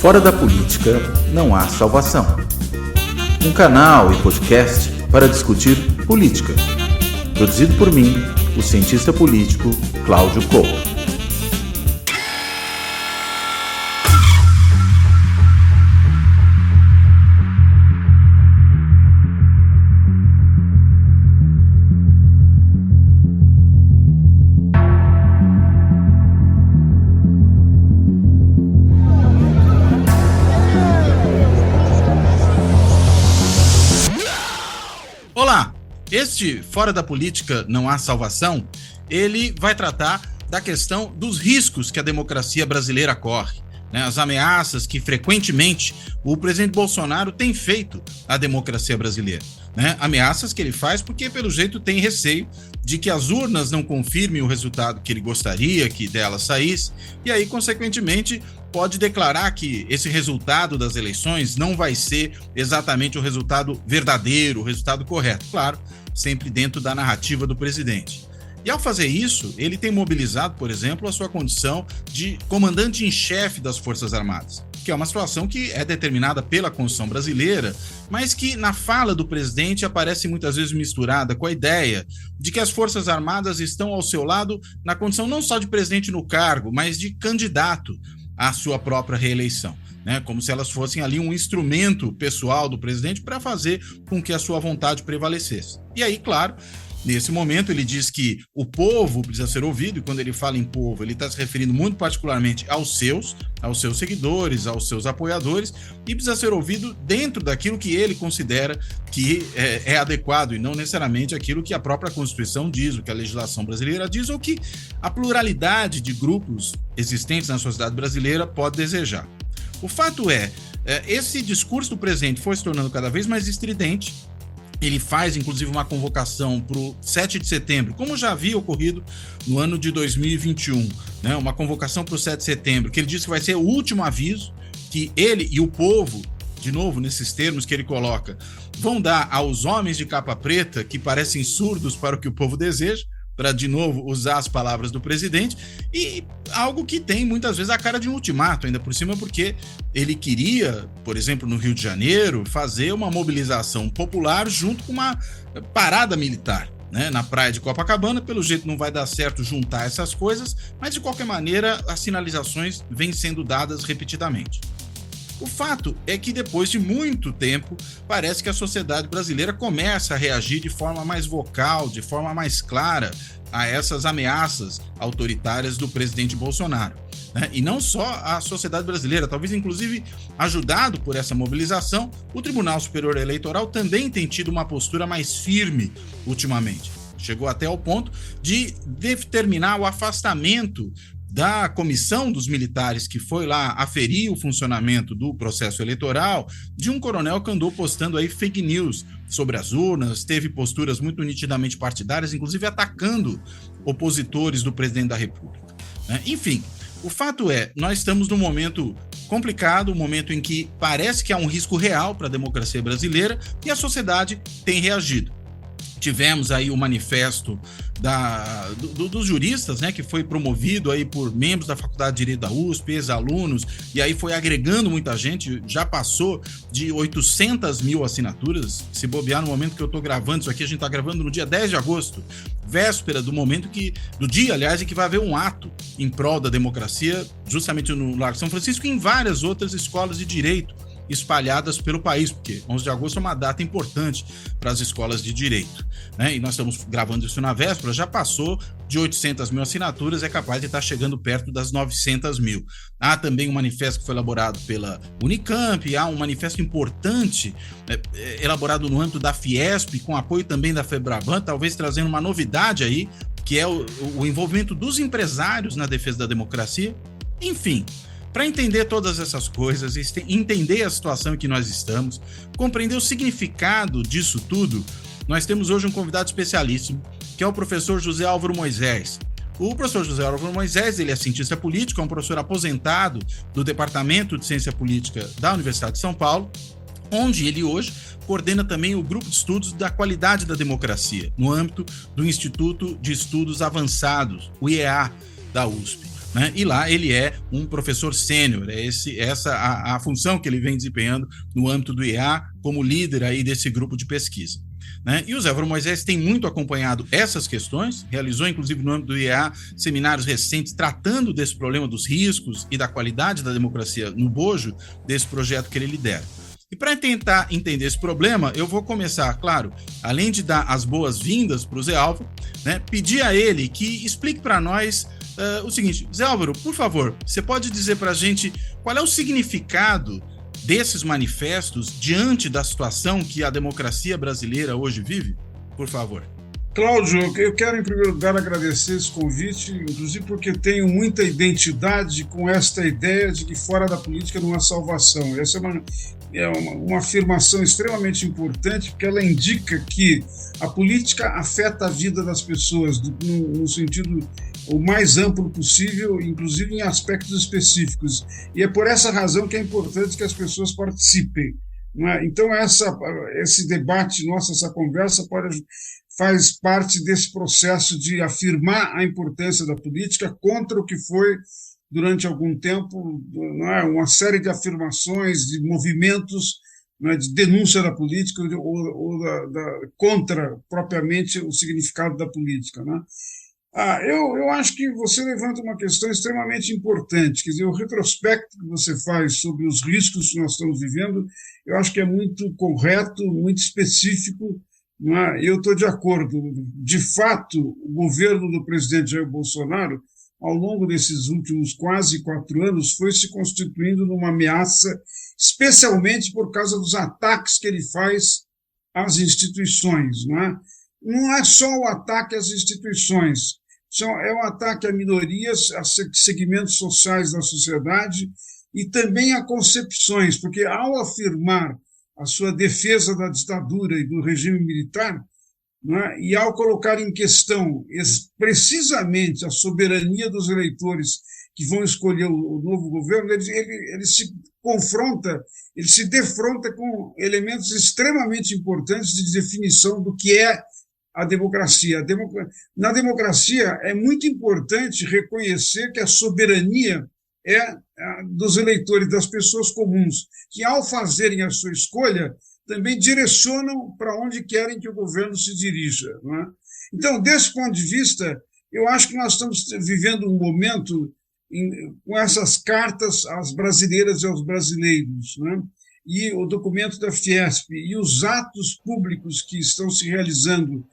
Fora da política não há salvação. Um canal e podcast para discutir política. Produzido por mim, o cientista político Cláudio Couto. Olá, este Fora da Política Não Há Salvação, ele vai tratar da questão dos riscos que a democracia brasileira corre, né? As ameaças que frequentemente o presidente Bolsonaro tem feito à democracia brasileira, né? Ameaças que ele faz porque, pelo jeito, tem receio de que as urnas não confirmem o resultado que ele gostaria que dela saísse, e aí, consequentemente, pode declarar que esse resultado das eleições não vai ser exatamente o resultado verdadeiro, o resultado correto. Claro, sempre dentro da narrativa do presidente. E ao fazer isso, ele tem mobilizado, por exemplo, a sua condição de comandante em chefe das Forças Armadas, que é uma situação que é determinada pela Constituição brasileira, mas que na fala do presidente aparece muitas vezes misturada com a ideia de que as Forças Armadas estão ao seu lado na condição não só de presidente no cargo, mas de candidato à sua própria reeleição, né? Como se elas fossem ali um instrumento pessoal do presidente para fazer com que a sua vontade prevalecesse. E aí, claro, nesse momento ele diz que o povo precisa ser ouvido, e quando ele fala em povo, ele está se referindo muito particularmente aos seus seguidores, aos seus apoiadores, e precisa ser ouvido dentro daquilo que ele considera que é adequado, e não necessariamente aquilo que a própria Constituição diz, o que a legislação brasileira diz, ou que a pluralidade de grupos existentes na sociedade brasileira pode desejar. O fato é, esse discurso do presidente foi se tornando cada vez mais estridente. Ele faz, inclusive, uma convocação para o 7 de setembro, como já havia ocorrido no ano de 2021, né? Uma convocação para o 7 de setembro, que ele disse que vai ser o último aviso que ele e o povo, de novo, nesses termos que ele coloca, vão dar aos homens de capa preta que parecem surdos para o que o povo deseja, para, de novo, usar as palavras do presidente, e algo que tem muitas vezes a cara de um ultimato, ainda por cima, porque ele queria, por exemplo, no Rio de Janeiro, fazer uma mobilização popular junto com uma parada militar, né, na praia de Copacabana. Pelo jeito não vai dar certo juntar essas coisas, mas de qualquer maneira as sinalizações vêm sendo dadas repetidamente. O fato é que depois de muito tempo, parece que a sociedade brasileira começa a reagir de forma mais vocal, de forma mais clara a essas ameaças autoritárias do presidente Bolsonaro, né? E não só a sociedade brasileira, talvez inclusive ajudado por essa mobilização, o Tribunal Superior Eleitoral também tem tido uma postura mais firme ultimamente. Chegou até ao ponto de determinar o afastamento da comissão dos militares que foi lá aferir o funcionamento do processo eleitoral, de um coronel que andou postando aí fake news sobre as urnas, teve posturas muito nitidamente partidárias, inclusive atacando opositores do presidente da República, né? Enfim, o fato é, nós estamos num momento complicado, um momento em que parece que há um risco real para a democracia brasileira e a sociedade tem reagido. Tivemos aí o manifesto dos juristas, né, que foi promovido aí por membros da Faculdade de Direito da USP, ex-alunos, e aí foi agregando muita gente, já passou de 800 mil assinaturas. Se bobear no momento que eu estou gravando isso aqui, a gente está gravando no dia 10 de agosto, véspera do dia, aliás, em que vai haver um ato em prol da democracia, justamente no Largo São Francisco e em várias outras escolas de direito espalhadas pelo país, porque 11 de agosto é uma data importante para as escolas de direito, né? E nós estamos gravando isso na véspera, já passou de 800 mil assinaturas, é capaz de estar chegando perto das 900 mil. Há também um manifesto que foi elaborado pela Unicamp, há um manifesto importante elaborado no âmbito da Fiesp, com apoio também da Febraban, talvez trazendo uma novidade aí, que é o envolvimento dos empresários na defesa da democracia. Enfim, para entender todas essas coisas, entender a situação em que nós estamos, compreender o significado disso tudo, nós temos hoje um convidado especialíssimo, que é o professor José Álvaro Moisés. O professor José Álvaro Moisés, ele é cientista político, é um professor aposentado do Departamento de Ciência Política da Universidade de São Paulo, onde ele hoje coordena também o Grupo de Estudos da Qualidade da Democracia, no âmbito do Instituto de Estudos Avançados, o IEA, da USP. né? E lá ele é um professor sênior, essa a função que ele vem desempenhando no âmbito do IEA como líder aí desse grupo de pesquisa. Né? E o Zé Álvaro Moisés tem muito acompanhado essas questões, realizou inclusive no âmbito do IEA seminários recentes tratando desse problema dos riscos e da qualidade da democracia no bojo desse projeto que ele lidera. E para tentar entender esse problema, eu vou começar, claro, além de dar as boas-vindas para o Zé Álvaro, né, pedir a ele que explique para nós o seguinte. Zé Álvaro, por favor, você pode dizer para a gente qual é o significado desses manifestos diante da situação que a democracia brasileira hoje vive? Por favor. Cláudio, eu quero em primeiro lugar agradecer esse convite, inclusive porque tenho muita identidade com esta ideia de que fora da política não há salvação. Essa é uma afirmação extremamente importante, porque ela indica que a política afeta a vida das pessoas no sentido o mais amplo possível, inclusive em aspectos específicos. E é por essa razão que é importante que as pessoas participem. Não é? Então, esse debate nosso, essa conversa, faz parte desse processo de afirmar a importância da política contra o que foi, durante algum tempo, não é? Uma série de afirmações, de movimentos, não é? De denúncia da política ou contra, propriamente, o significado da política. Não é? Eu acho que você levanta uma questão extremamente importante, quer dizer, o retrospecto que você faz sobre os riscos que nós estamos vivendo, eu acho que é muito correto, muito específico, não é? Eu estou de acordo. De fato, o governo do presidente Jair Bolsonaro, ao longo desses últimos quase 4 anos, foi se constituindo numa ameaça, especialmente por causa dos ataques que ele faz às instituições. Não é só o ataque às instituições, é um ataque a minorias, a segmentos sociais da sociedade e também a concepções, porque ao afirmar a sua defesa da ditadura e do regime militar, e ao colocar em questão precisamente a soberania dos eleitores que vão escolher o novo governo, ele se confronta, ele se defronta com elementos extremamente importantes de definição do que é a democracia. Na democracia é muito importante reconhecer que a soberania é dos eleitores, das pessoas comuns, que ao fazerem a sua escolha também direcionam para onde querem que o governo se dirija. Não é? Então, desse ponto de vista, eu acho que nós estamos vivendo um momento com essas cartas às brasileiras e aos brasileiros, não é? E o documento da Fiesp e os atos públicos que estão se realizando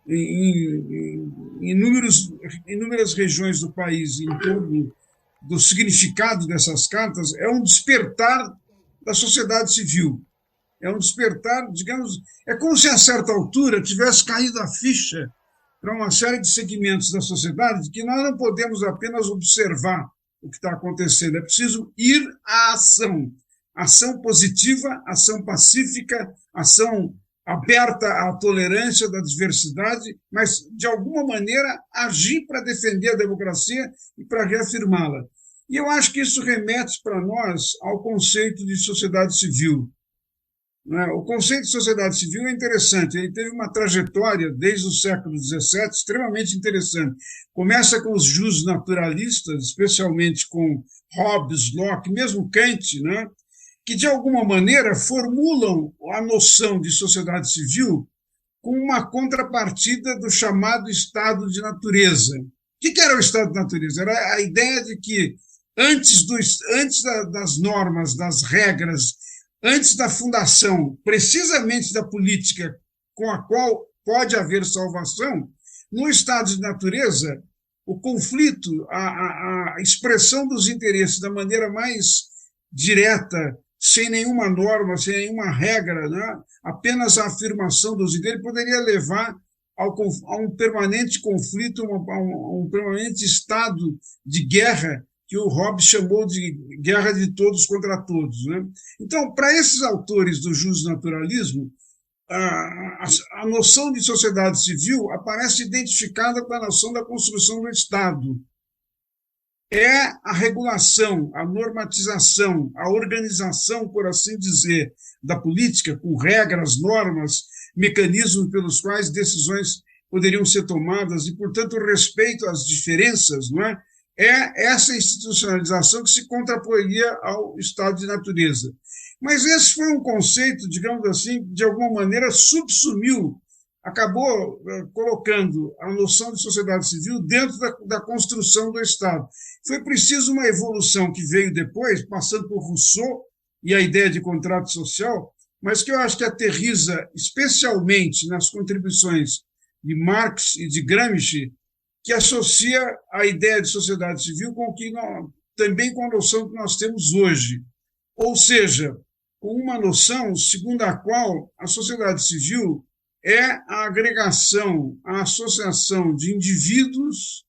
em inúmeras regiões do país em torno do significado dessas cartas, é um despertar da sociedade civil. É um despertar, digamos, é como se a certa altura tivesse caído a ficha para uma série de segmentos da sociedade que nós não podemos apenas observar o que está acontecendo, é preciso ir à ação. Ação positiva, ação pacífica, ação aberta à tolerância da diversidade, mas, de alguma maneira, agir para defender a democracia e para reafirmá-la. E eu acho que isso remete para nós ao conceito de sociedade civil. O conceito de sociedade civil é interessante, ele teve uma trajetória desde o século XVII extremamente interessante. Começa com os jusnaturalistas, especialmente com Hobbes, Locke, mesmo Kant, né? Que, de alguma maneira, formulam a noção de sociedade civil com uma contrapartida do chamado estado de natureza. O que era o estado de natureza? Era a ideia de que, antes das normas, das regras, antes da fundação, precisamente da política com a qual pode haver salvação, no estado de natureza, o conflito, a expressão dos interesses da maneira mais direta, sem nenhuma norma, sem nenhuma regra, né? Apenas a afirmação dos interesses poderia levar a um permanente conflito, a um permanente estado de guerra, que o Hobbes chamou de guerra de todos contra todos. Né? Então, para esses autores do justnaturalismo, a noção de sociedade civil aparece identificada com a noção da construção do Estado. É a regulação, a normatização, a organização, por assim dizer, da política, com regras, normas, mecanismos pelos quais decisões poderiam ser tomadas e, portanto, o respeito às diferenças, não é? é essa institucionalização que se contraporia ao estado de natureza. Mas esse foi um conceito, digamos assim, de alguma maneira subsumiu, acabou colocando a noção de sociedade civil dentro da construção do Estado. Foi preciso uma evolução que veio depois, passando por Rousseau e a ideia de contrato social, mas que eu acho que aterriza especialmente nas contribuições de Marx e de Gramsci, que associa a ideia de sociedade civil com o que também com a noção que nós temos hoje. Ou seja, com uma noção segundo a qual a sociedade civil é a agregação, a associação de indivíduos,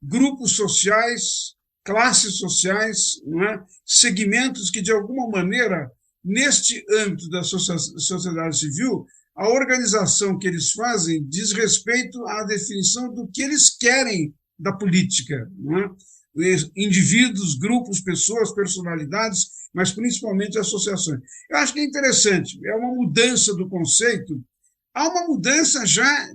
grupos sociais, classes sociais, não é? Segmentos que, de alguma maneira, neste âmbito da sociedade civil, a organização que eles fazem diz respeito à definição do que eles querem da política, não é? Indivíduos, grupos, pessoas, personalidades, mas principalmente associações. Eu acho que é interessante, é uma mudança do conceito. Há uma mudança já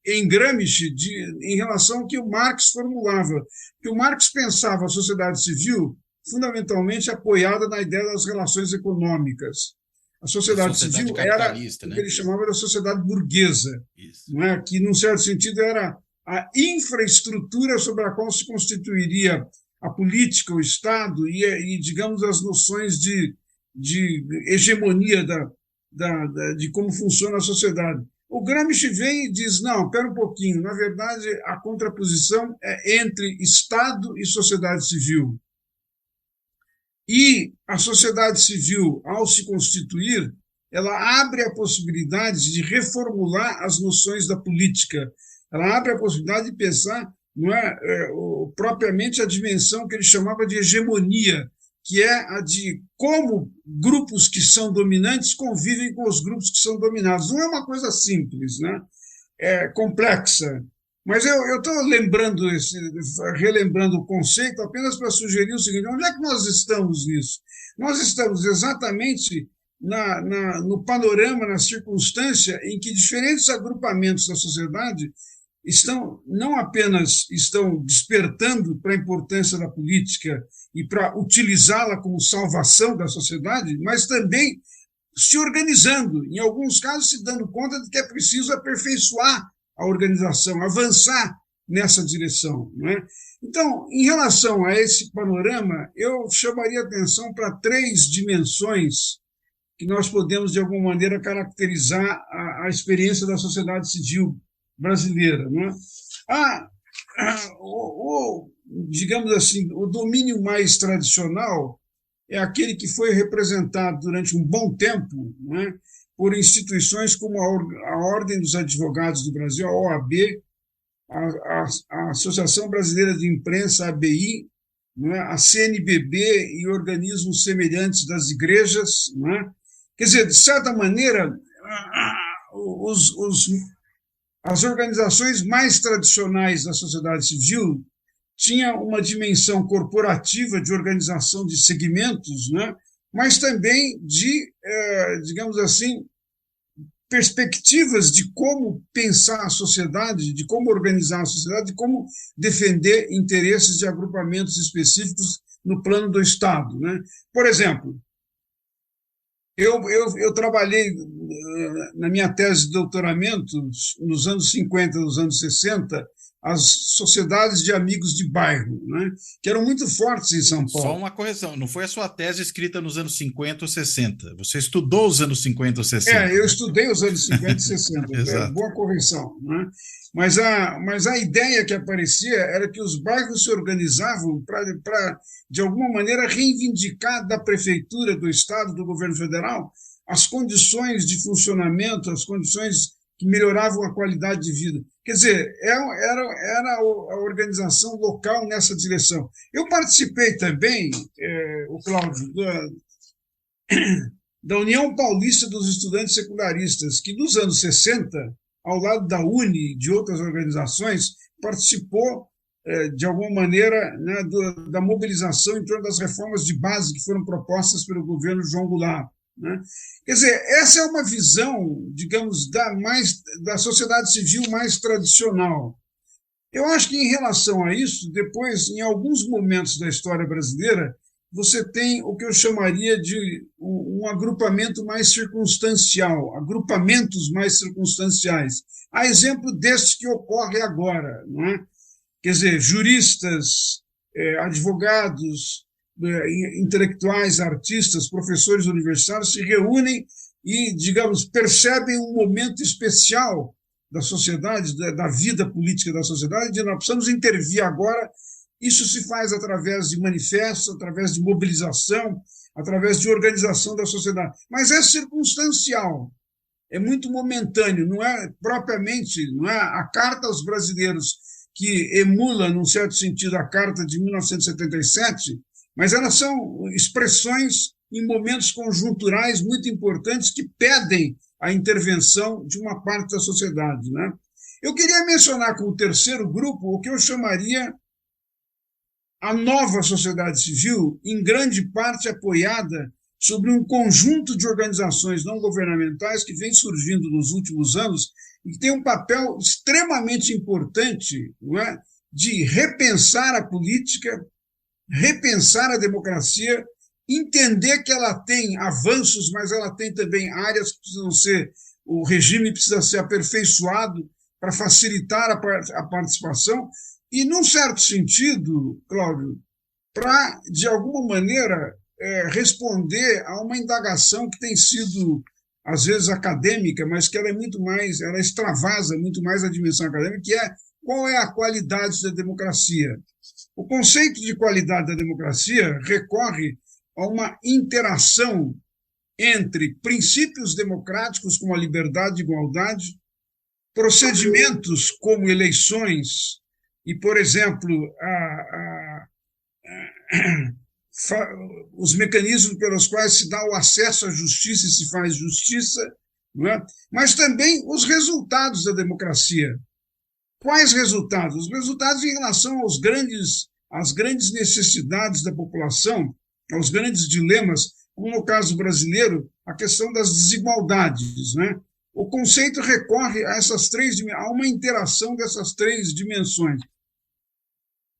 em Gramsci em relação ao que o Marx formulava, que o Marx pensava a sociedade civil fundamentalmente apoiada na ideia das relações econômicas. A sociedade civil era o que ele chamava de sociedade burguesa, não é? Que, num certo sentido, era a infraestrutura sobre a qual se constituiria a política, o Estado e digamos, as noções de hegemonia de como funciona a sociedade. O Gramsci vem e diz, não, espera um pouquinho, na verdade, a contraposição é entre Estado e sociedade civil. E a sociedade civil, ao se constituir, ela abre a possibilidade de reformular as noções da política. Ela abre a possibilidade de pensar, não propriamente a dimensão que ele chamava de hegemonia, que é a de como grupos que são dominantes convivem com os grupos que são dominados. Não é uma coisa simples, né? É complexa. Mas eu estou relembrando o conceito apenas para sugerir o seguinte: onde é que nós estamos nisso? Nós estamos exatamente no panorama, na circunstância em que diferentes agrupamentos da sociedade não apenas estão despertando para a importância da política e para utilizá-la como salvação da sociedade, mas também se organizando, em alguns casos se dando conta de que é preciso aperfeiçoar a organização, avançar nessa direção, não é? Então, em relação a esse panorama, eu chamaria atenção para 3 dimensões que nós podemos, de alguma maneira, caracterizar a experiência da sociedade civil brasileira, não é? Digamos assim, o domínio mais tradicional é aquele que foi representado durante um bom tempo, não é? Por instituições como a Ordem dos Advogados do Brasil, a OAB, a Associação Brasileira de Imprensa, a ABI, não é? A CNBB e organismos semelhantes das igrejas. Não é? Quer dizer, de certa maneira, as organizações mais tradicionais da sociedade civil tinham uma dimensão corporativa de organização de segmentos, né? Mas também de, digamos assim, perspectivas de como pensar a sociedade, de como organizar a sociedade, de como defender interesses de agrupamentos específicos no plano do Estado, né? Por exemplo, eu trabalhei na minha tese de doutoramento, nos anos 50, nos anos 60, as sociedades de amigos de bairro, né, que eram muito fortes em São Paulo. Só uma correção, não foi a sua tese escrita nos anos 50 ou 60, você estudou os anos 50 ou 60. Eu estudei os anos 50 e 60, boa correção. Né? Mas a ideia que aparecia era que os bairros se organizavam para, de alguma maneira, reivindicar da prefeitura, do Estado, do governo federal, as condições de funcionamento, as condições que melhoravam a qualidade de vida. Quer dizer, era a organização local nessa direção. Eu participei também, o Cláudio, da União Paulista dos Estudantes Secundaristas, que nos anos 60, ao lado da UNE e de outras organizações, participou, de alguma maneira, né, da mobilização em torno das reformas de base que foram propostas pelo governo João Goulart. Né? Quer dizer, essa é uma visão, digamos, da sociedade civil mais tradicional. Eu acho que, em relação a isso, depois, em alguns momentos da história brasileira, você tem o que eu chamaria de um agrupamento mais circunstancial, agrupamentos mais circunstanciais. A exemplo deste que ocorre agora, não é? Quer dizer, juristas, advogados, intelectuais, artistas, professores universitários se reúnem e, digamos, percebem um momento especial da sociedade, da vida política da sociedade, de nós precisamos intervir agora. Isso se faz através de manifestos, através de mobilização, através de organização da sociedade. Mas é circunstancial, é muito momentâneo, não é propriamente, não é a Carta aos Brasileiros que emula, num certo sentido, a Carta de 1977, mas elas são expressões em momentos conjunturais muito importantes que pedem a intervenção de uma parte da sociedade, né? Eu queria mencionar como terceiro grupo o que eu chamaria a nova sociedade civil, em grande parte apoiada sobre um conjunto de organizações não governamentais que vem surgindo nos últimos anos e que tem um papel extremamente importante, não é, de repensar a política, repensar a democracia, entender que ela tem avanços, mas ela tem também áreas que precisam ser, o regime precisa ser aperfeiçoado para facilitar a participação e, num certo sentido, Cláudio, para, de alguma maneira, responder a uma indagação que tem sido, às vezes, acadêmica, mas que ela é muito mais, ela extravasa muito mais a dimensão acadêmica, que é qual é a qualidade da democracia. O conceito de qualidade da democracia recorre a uma interação entre princípios democráticos como a liberdade e igualdade, procedimentos como eleições e, por exemplo, os mecanismos pelos quais se dá o acesso à justiça e se faz justiça, não é? Mas também os resultados da democracia. Quais resultados? Os resultados em relação às grandes necessidades da população, aos grandes dilemas, como no caso brasileiro, a questão das desigualdades, né? O conceito recorre a uma interação dessas três dimensões.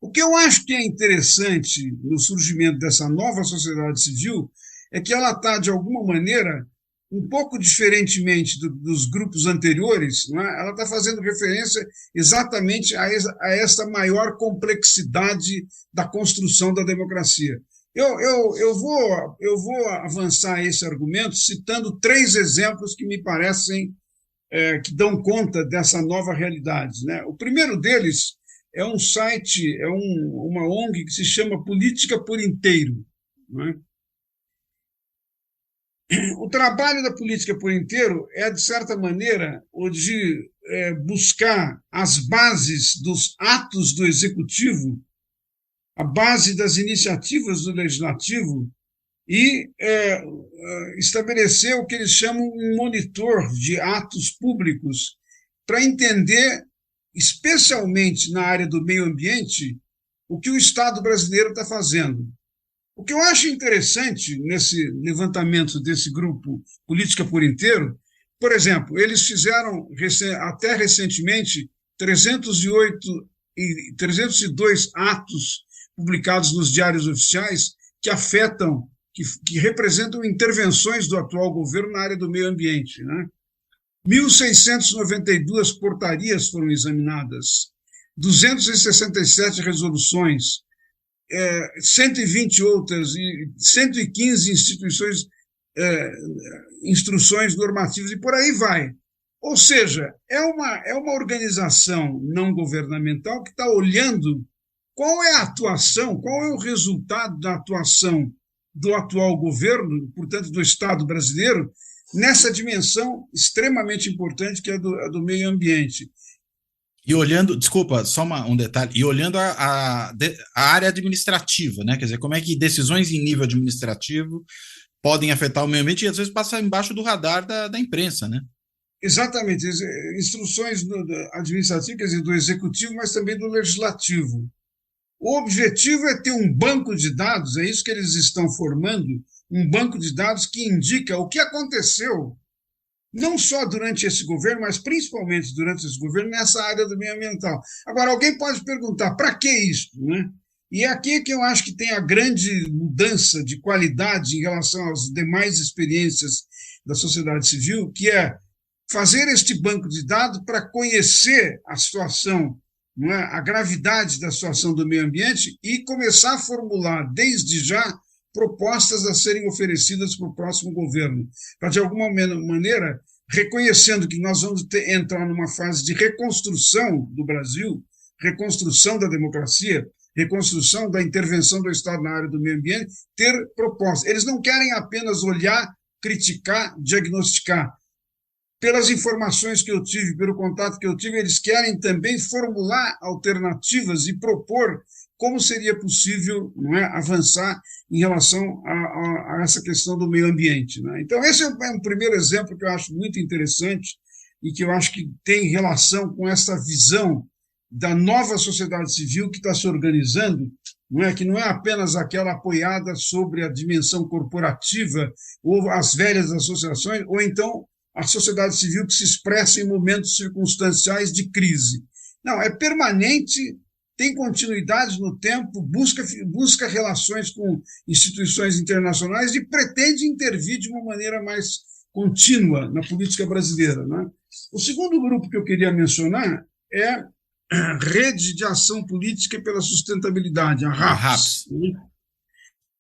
O que eu acho que é interessante no surgimento dessa nova sociedade civil é que ela está, de alguma maneira, um pouco diferentemente dos grupos anteriores, não é? Ela está fazendo referência exatamente a essa maior complexidade da construção da democracia. Eu vou avançar esse argumento citando três exemplos que me parecem que dão conta dessa nova realidade, né? O primeiro deles é um site, uma ONG que se chama Política por Inteiro, não é? O trabalho da política por inteiro é, de certa maneira, o de buscar as bases dos atos do executivo, a base das iniciativas do legislativo e estabelecer o que eles chamam um monitor de atos públicos para entender, especialmente na área do meio ambiente, o que o Estado brasileiro está fazendo. O que eu acho interessante nesse levantamento desse grupo Política por Inteiro, por exemplo, eles fizeram até recentemente 302 atos publicados nos diários oficiais que afetam, que representam intervenções do atual governo na área do meio ambiente, né? 1.692 portarias foram examinadas, 267 resoluções, 120 outras e 115 instruções normativas e por aí vai. Ou seja, é uma organização não governamental que está olhando qual é a atuação, qual é o resultado da atuação do atual governo, portanto do Estado brasileiro, nessa dimensão extremamente importante que é do meio ambiente. E olhando, desculpa, só um detalhe, e olhando a área administrativa, né? Quer dizer, como é que decisões em nível administrativo podem afetar o meio ambiente e às vezes passa embaixo do radar da imprensa, né? Exatamente, instruções administrativas, quer dizer, do executivo, mas também do legislativo. O objetivo é ter um banco de dados, é isso que eles estão formando, um banco de dados que indica o que aconteceu não só durante esse governo, mas principalmente durante esse governo, nessa área do meio ambiental. Agora, alguém pode perguntar, para que isso, né? E é aqui que eu acho que tem a grande mudança de qualidade em relação às demais experiências da sociedade civil, que é fazer este banco de dados para conhecer a situação, não é? A gravidade da situação do meio ambiente e começar a formular, desde já, propostas a serem oferecidas para o próximo governo, para, de alguma maneira, reconhecendo que nós vamos entrar numa fase de reconstrução do Brasil, reconstrução da democracia, reconstrução da intervenção do Estado na área do meio ambiente, ter propostas. Eles não querem apenas olhar, criticar, diagnosticar. Pelas informações que eu tive, pelo contato que eu tive, eles querem também formular alternativas e propor como seria possível, não é, avançar em relação a essa questão do meio ambiente, né? Então, esse é um primeiro exemplo que eu acho muito interessante e que eu acho que tem relação com essa visão da nova sociedade civil que está se organizando, não é? Que não é apenas aquela apoiada sobre a dimensão corporativa ou as velhas associações, ou então a sociedade civil que se expressa em momentos circunstanciais de crise. Não, é permanente, tem continuidade no tempo, busca relações com instituições internacionais e pretende intervir de uma maneira mais contínua na política brasileira, né? O segundo grupo que eu queria mencionar é a Rede de Ação Política pela Sustentabilidade, a RAPS.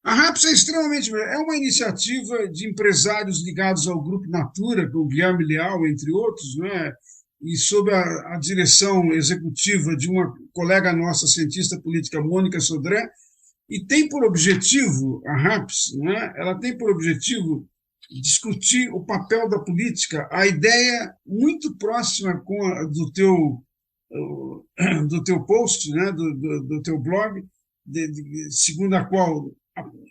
A RAPS é uma iniciativa de empresários ligados ao Grupo Natura, com o Guilherme Leal, entre outros, né? E sob a direção executiva de uma colega nossa, cientista política, Mônica Sodré, e tem por objetivo, a RAPS, né? Ela tem por objetivo discutir o papel da política, a ideia muito próxima do teu post, né? do teu blog, segundo a qual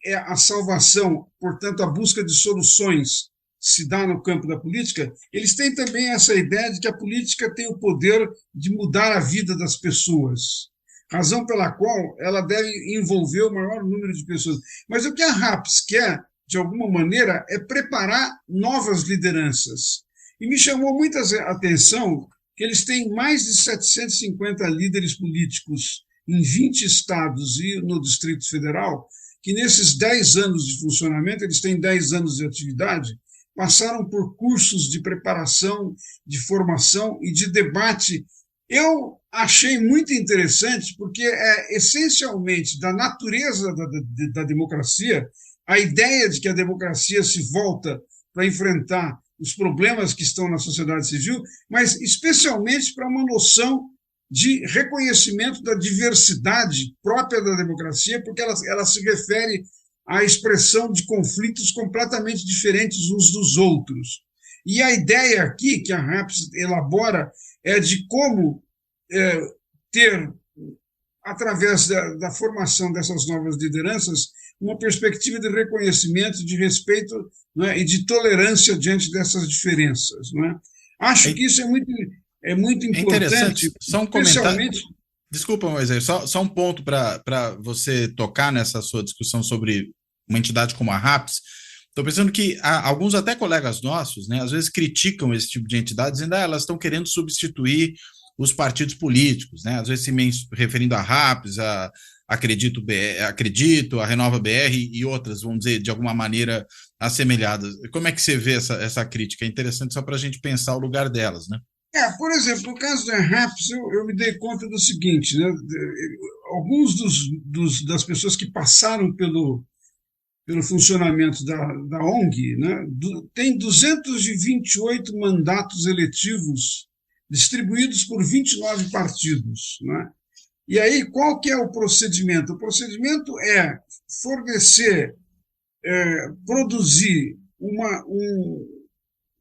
é a salvação, portanto, a busca de soluções se dá no campo da política. Eles têm também essa ideia de que a política tem o poder de mudar a vida das pessoas, razão pela qual ela deve envolver o maior número de pessoas. Mas o que a RAPS quer, de alguma maneira, é preparar novas lideranças. E me chamou muita atenção que eles têm mais de 750 líderes políticos em 20 estados e no Distrito Federal, que nesses 10 anos de funcionamento, eles têm 10 anos de atividade, passaram por cursos de preparação, de formação e de debate. Eu achei muito interessante, porque é essencialmente da natureza da democracia, a ideia de que a democracia se volta para enfrentar os problemas que estão na sociedade civil, mas especialmente para uma noção de reconhecimento da diversidade própria da democracia, porque ela se refere à expressão de conflitos completamente diferentes uns dos outros. E a ideia aqui que a RAPS elabora é de como ter, através da formação dessas novas lideranças, uma perspectiva de reconhecimento, de respeito, né, e de tolerância diante dessas diferenças, né? Acho que isso é muito importante. Só um comentário. Desculpa, Moisés, só um ponto para você tocar nessa sua discussão sobre uma entidade como a RAPS. Estou pensando que alguns até colegas nossos, né, às vezes criticam esse tipo de entidade, dizendo que elas estão querendo substituir os partidos políticos, né? Às vezes se referindo a RAPS, a Acredito, a Renova BR e outras, vamos dizer, de alguma maneira assemelhadas. Como é que você vê essa crítica? É interessante só para a gente pensar o lugar delas, né? Por exemplo, no caso da RAPS, eu me dei conta do seguinte, né? Alguns das pessoas que passaram pelo funcionamento da ONG, né, tem 228 mandatos eletivos distribuídos por 29 partidos, né? E aí, qual que é o procedimento? O procedimento é fornecer, produzir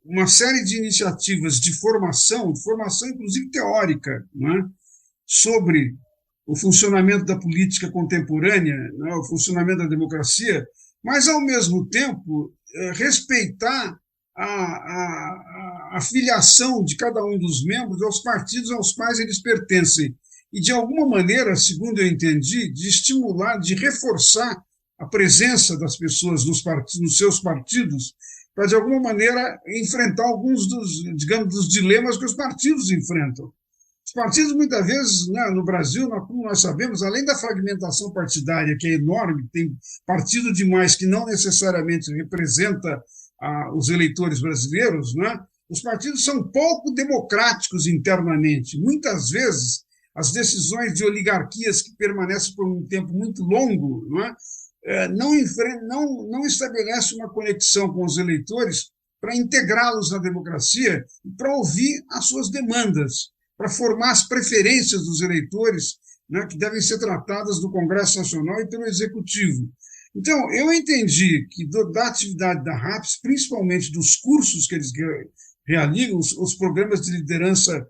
uma série de iniciativas de formação inclusive teórica, né, sobre o funcionamento da política contemporânea, né, o funcionamento da democracia, mas, ao mesmo tempo, respeitar a filiação de cada um dos membros aos partidos aos quais eles pertencem. E, de alguma maneira, segundo eu entendi, de estimular, de reforçar a presença das pessoas nos seus partidos para, de alguma maneira, enfrentar alguns dos dilemas que os partidos enfrentam. Os partidos, muitas vezes, né, no Brasil, como nós sabemos, além da fragmentação partidária, que é enorme, tem partido demais que não necessariamente representa os eleitores brasileiros, né, os partidos são pouco democráticos internamente. Muitas vezes, as decisões de oligarquias que permanecem por um tempo muito longo, né, não estabelece uma conexão com os eleitores para integrá-los na democracia e para ouvir as suas demandas, para formar as preferências dos eleitores, né, que devem ser tratadas no Congresso Nacional e pelo Executivo. Então, eu entendi que da atividade da RAPS, principalmente dos cursos que eles realizam, os programas de liderança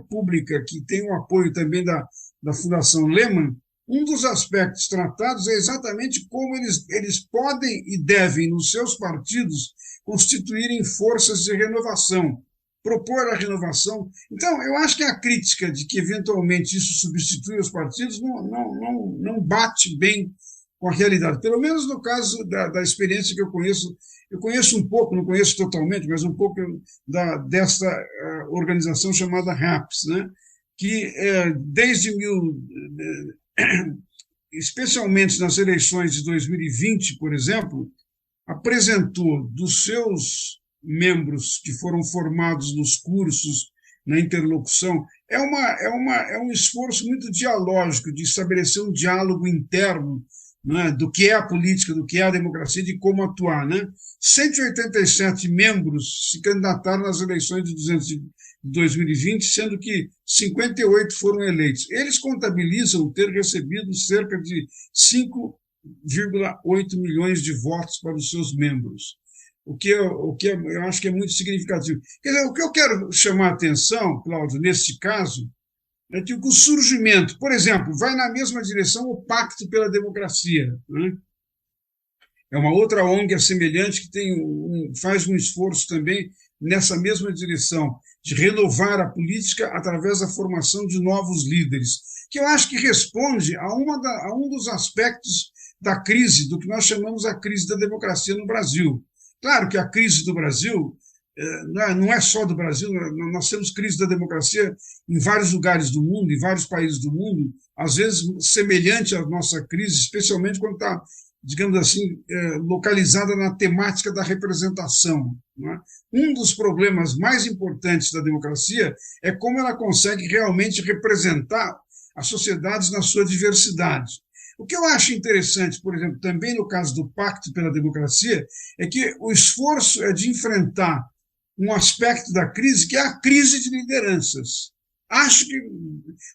pública, que tem o apoio também da Fundação Lehman, um dos aspectos tratados é exatamente como eles podem e devem, nos seus partidos, constituírem forças de renovação, propor a renovação. Então, eu acho que a crítica de que, eventualmente, isso substitui os partidos não bate bem com a realidade. Pelo menos no caso da experiência que eu conheço um pouco, não conheço totalmente, mas um pouco dessa organização chamada RAPS, né? Que desde especialmente nas eleições de 2020, por exemplo, apresentou dos seus membros que foram formados nos cursos, na interlocução, é um esforço muito dialógico de estabelecer um diálogo interno, né, do que é a política, do que é a democracia, de como atuar, né? 187 membros se candidataram nas eleições de 2020, sendo que 58 foram eleitos. Eles contabilizam ter recebido cerca de 5,8 milhões de votos para os seus membros, o que eu acho que é muito significativo. Quer dizer, o que eu quero chamar a atenção, Cláudio, nesse caso, é que o surgimento, por exemplo, vai na mesma direção o Pacto pela Democracia, né? É uma outra ONG semelhante que faz um esforço também nessa mesma direção, de renovar a política através da formação de novos líderes, que eu acho que responde a um dos aspectos da crise, do que nós chamamos a crise da democracia no Brasil. Claro que a crise do Brasil não é só do Brasil, nós temos crise da democracia em vários lugares do mundo, em vários países do mundo, às vezes semelhante à nossa crise, especialmente quando está, digamos assim, localizada na temática da representação, não é? Um dos problemas mais importantes da democracia é como ela consegue realmente representar as sociedades na sua diversidade. O que eu acho interessante, por exemplo, também no caso do Pacto pela Democracia, é que o esforço é de enfrentar um aspecto da crise, que é a crise de lideranças. Acho que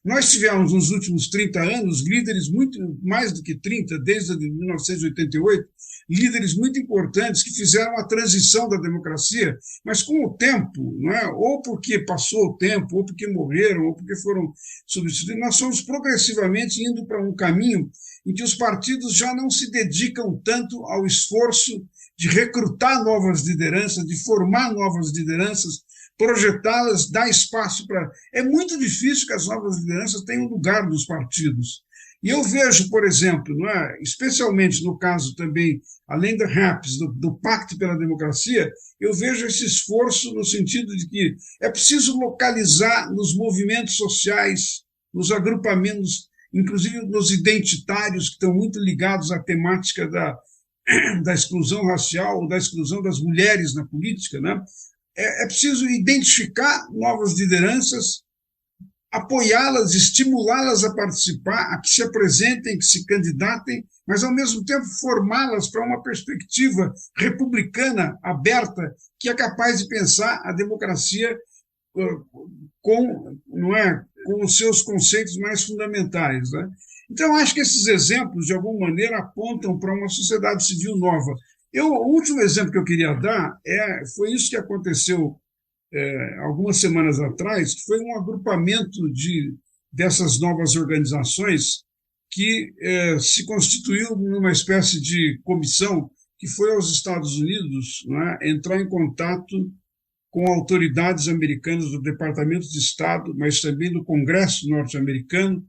nós tivemos nos últimos 30 anos líderes muito mais do que 30, desde 1988, líderes muito importantes que fizeram a transição da democracia, mas com o tempo, não é? Ou porque passou o tempo, ou porque morreram, ou porque foram substituídos, nós fomos progressivamente indo para um caminho em que os partidos já não se dedicam tanto ao esforço de recrutar novas lideranças, de formar novas lideranças, projetá-las, dar espaço para... É muito difícil que as novas lideranças tenham lugar nos partidos. E eu vejo, por exemplo, não é? Especialmente no caso também, além da RAPS, do Pacto pela Democracia, eu vejo esse esforço no sentido de que é preciso localizar nos movimentos sociais, nos agrupamentos, inclusive nos identitários, que estão muito ligados à temática da exclusão racial, ou da exclusão das mulheres na política, né? É preciso identificar novas lideranças, apoiá-las, estimulá-las a participar, a que se apresentem, que se candidatem, mas, ao mesmo tempo, formá-las para uma perspectiva republicana, aberta, que é capaz de pensar a democracia com os seus conceitos mais fundamentais, né? Então, acho que esses exemplos, de alguma maneira, apontam para uma sociedade civil nova. O último exemplo que eu queria dar foi isso que aconteceu algumas semanas atrás, que foi um agrupamento dessas novas organizações que se constituiu numa espécie de comissão que foi aos Estados Unidos, né, entrar em contato com autoridades americanas do Departamento de Estado, mas também do Congresso norte-americano,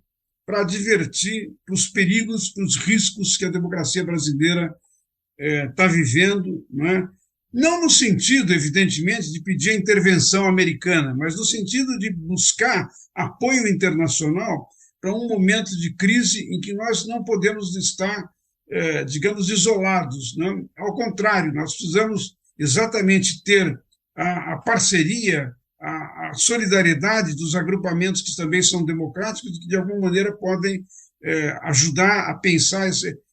para advertir para os perigos, para os riscos que a democracia brasileira está vivendo, não é? Não no sentido, evidentemente, de pedir a intervenção americana, mas no sentido de buscar apoio internacional para um momento de crise em que nós não podemos estar, digamos, isolados. Não? Ao contrário, nós precisamos exatamente ter a parceria, a solidariedade dos agrupamentos que também são democráticos e que, de alguma maneira, podem ajudar a pensar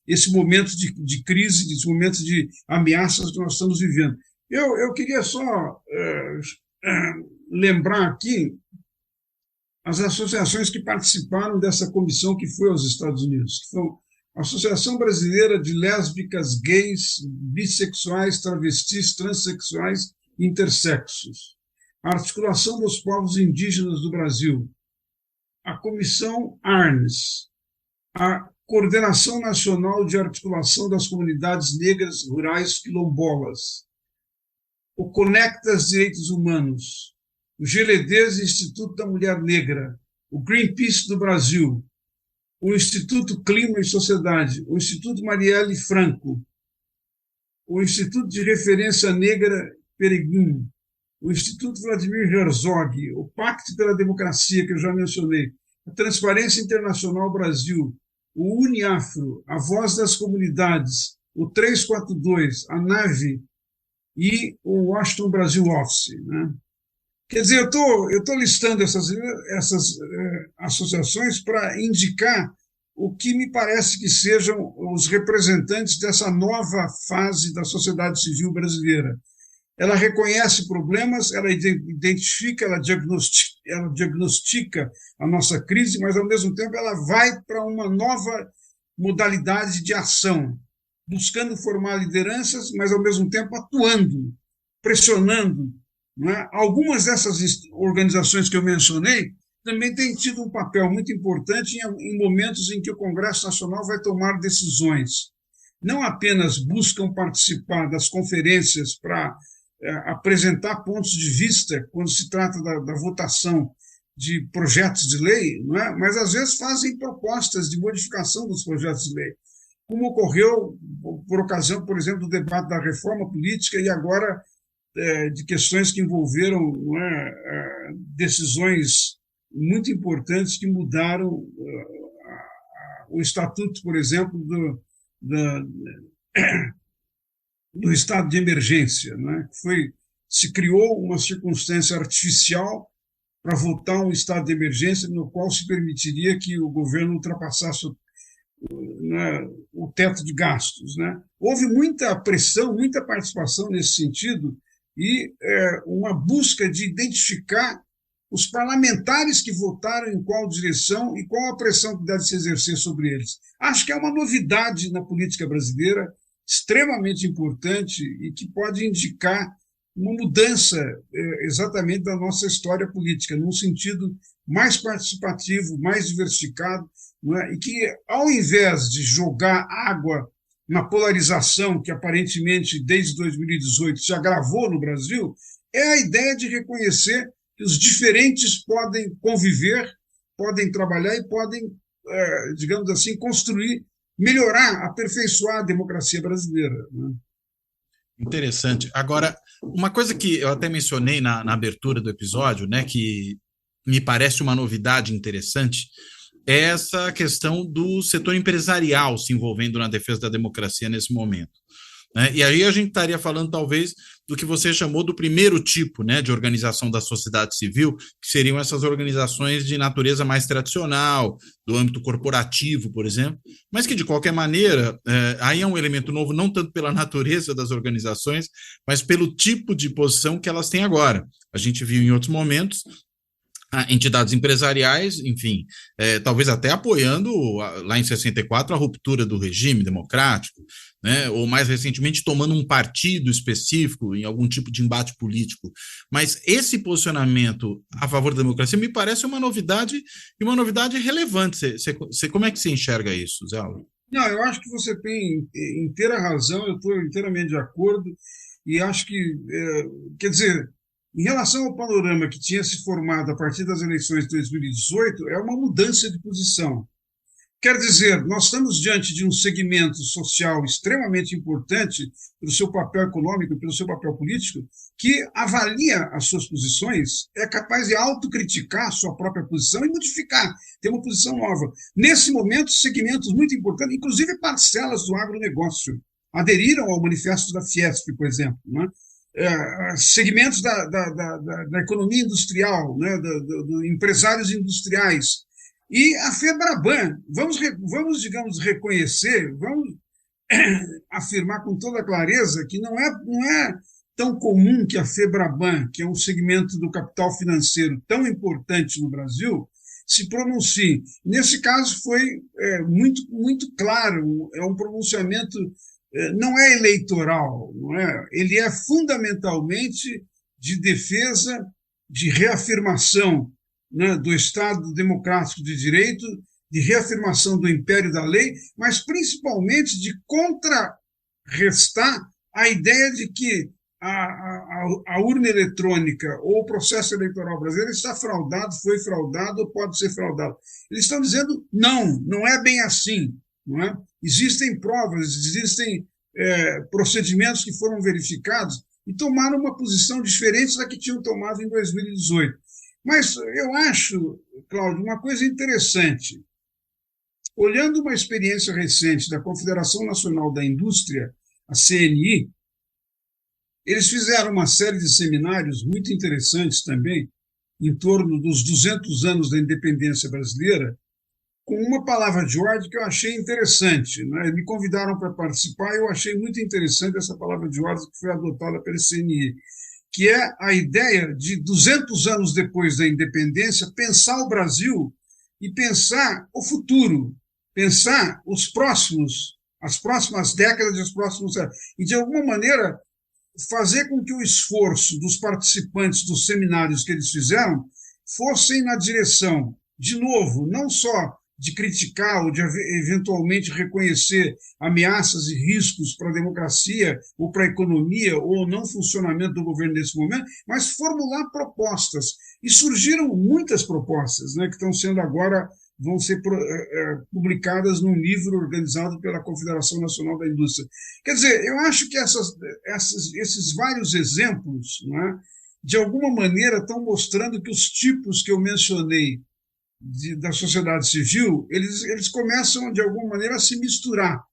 esse momento de crise, esse momento de ameaças que nós estamos vivendo. Eu queria só lembrar aqui as associações que participaram dessa comissão que foi aos Estados Unidos, que são a Associação Brasileira de Lésbicas, Gays, Bissexuais, Travestis, Transsexuais e Intersexos, a Articulação dos Povos Indígenas do Brasil, a Comissão ARNES, a Coordenação Nacional de Articulação das Comunidades Negras Rurais Quilombolas, o Conectas Direitos Humanos, o GLDs Instituto da Mulher Negra, o Greenpeace do Brasil, o Instituto Clima e Sociedade, o Instituto Marielle Franco, o Instituto de Referência Negra Peregrino, o Instituto Vladimir Herzog, o Pacto pela Democracia, que eu já mencionei, a Transparência Internacional Brasil, o Uniafro, a Voz das Comunidades, o 342, a NAVE e o Washington Brasil Office. Né? Quer dizer, eu estou listando essas associações para indicar o que me parece que sejam os representantes dessa nova fase da sociedade civil brasileira. Ela reconhece problemas, ela identifica, ela diagnostica a nossa crise, mas, ao mesmo tempo, ela vai para uma nova modalidade de ação, buscando formar lideranças, mas, ao mesmo tempo, atuando, pressionando. Não é? Algumas dessas organizações que eu mencionei também têm tido um papel muito importante em momentos em que o Congresso Nacional vai tomar decisões. Não apenas buscam participar das conferências para apresentar pontos de vista quando se trata da votação de projetos de lei, não é? Mas às vezes fazem propostas de modificação dos projetos de lei, como ocorreu por ocasião, por exemplo, do debate da reforma política e agora de questões que envolveram não é, decisões muito importantes que mudaram o estatuto, por exemplo, do estado de emergência, né? Se criou uma circunstância artificial para votar um estado de emergência no qual se permitiria que o governo ultrapassasse o teto de gastos. Né? Houve muita pressão, muita participação nesse sentido e uma busca de identificar os parlamentares que votaram em qual direção e qual a pressão que deve se exercer sobre eles. Acho que é uma novidade na política brasileira, extremamente importante e que pode indicar uma mudança exatamente da nossa história política, num sentido mais participativo, mais diversificado, não é? E que, ao invés de jogar água na polarização que aparentemente desde 2018 se agravou no Brasil, é a ideia de reconhecer que os diferentes podem conviver, podem trabalhar e podem, digamos assim, construir, melhorar, aperfeiçoar a democracia brasileira. Né? Interessante. Agora, uma coisa que eu até mencionei na abertura do episódio, né, que me parece uma novidade interessante, é essa questão do setor empresarial se envolvendo na defesa da democracia nesse momento. Né? E aí a gente estaria falando, talvez, do que você chamou do primeiro tipo, né, de organização da sociedade civil, que seriam essas organizações de natureza mais tradicional, do âmbito corporativo, por exemplo, mas que, de qualquer maneira, aí é um elemento novo, não tanto pela natureza das organizações, mas pelo tipo de posição que elas têm agora. A gente viu em outros momentos entidades empresariais, enfim, talvez até apoiando, lá em 64, a ruptura do regime democrático, né, ou mais recentemente tomando um partido específico em algum tipo de embate político. Mas esse posicionamento a favor da democracia me parece uma novidade, e uma novidade relevante. Como é que você enxerga isso, Zé Álvaro? Não, eu acho que você tem inteira razão, eu estou inteiramente de acordo, e acho que, quer dizer, em relação ao panorama que tinha se formado a partir das eleições de 2018, é uma mudança de posição. Quer dizer, nós estamos diante de um segmento social extremamente importante pelo seu papel econômico, pelo seu papel político, que avalia as suas posições, é capaz de autocriticar a sua própria posição e modificar, ter uma posição nova. Nesse momento, segmentos muito importantes, inclusive parcelas do agronegócio, aderiram ao manifesto da Fiesp, por exemplo, né? Segmentos da economia industrial, né? Do empresários industriais. E a FEBRABAN, vamos, digamos, reconhecer, vamos afirmar com toda clareza que não é tão comum que a FEBRABAN, que é um segmento do capital financeiro tão importante no Brasil, se pronuncie. Nesse caso foi muito, muito claro, é um pronunciamento, não é eleitoral, não é? Ele é fundamentalmente de defesa, de reafirmação, né, do Estado democrático de direito, de reafirmação do império da lei, mas principalmente de contrarrestar a ideia de que a urna eletrônica ou o processo eleitoral brasileiro está fraudado, foi fraudado ou pode ser fraudado. Eles estão dizendo não é bem assim. Não é? Existem provas, existem procedimentos que foram verificados e tomaram uma posição diferente da que tinham tomado em 2018. Mas eu acho, Cláudio, uma coisa interessante. Olhando uma experiência recente da Confederação Nacional da Indústria, a CNI, eles fizeram uma série de seminários muito interessantes também, em torno dos 200 anos da independência brasileira, com uma palavra de ordem que eu achei interessante, né? Me convidaram para participar e eu achei muito interessante essa palavra de ordem que foi adotada pela CNI, que é a ideia de, 200 anos depois da independência, pensar o Brasil e pensar o futuro, pensar as próximas décadas e os próximos anos. E, de alguma maneira, fazer com que o esforço dos participantes dos seminários que eles fizeram fossem na direção, de novo, não só de criticar ou de eventualmente reconhecer ameaças e riscos para a democracia ou para a economia ou não funcionamento do governo nesse momento, mas formular propostas. E surgiram muitas propostas, né, que estão sendo agora, vão ser publicadas num livro organizado pela Confederação Nacional da Indústria. Quer dizer, eu acho que esses vários exemplos, né, de alguma maneira estão mostrando que os tipos que eu mencionei da sociedade civil, eles começam, de alguma maneira, a se misturar.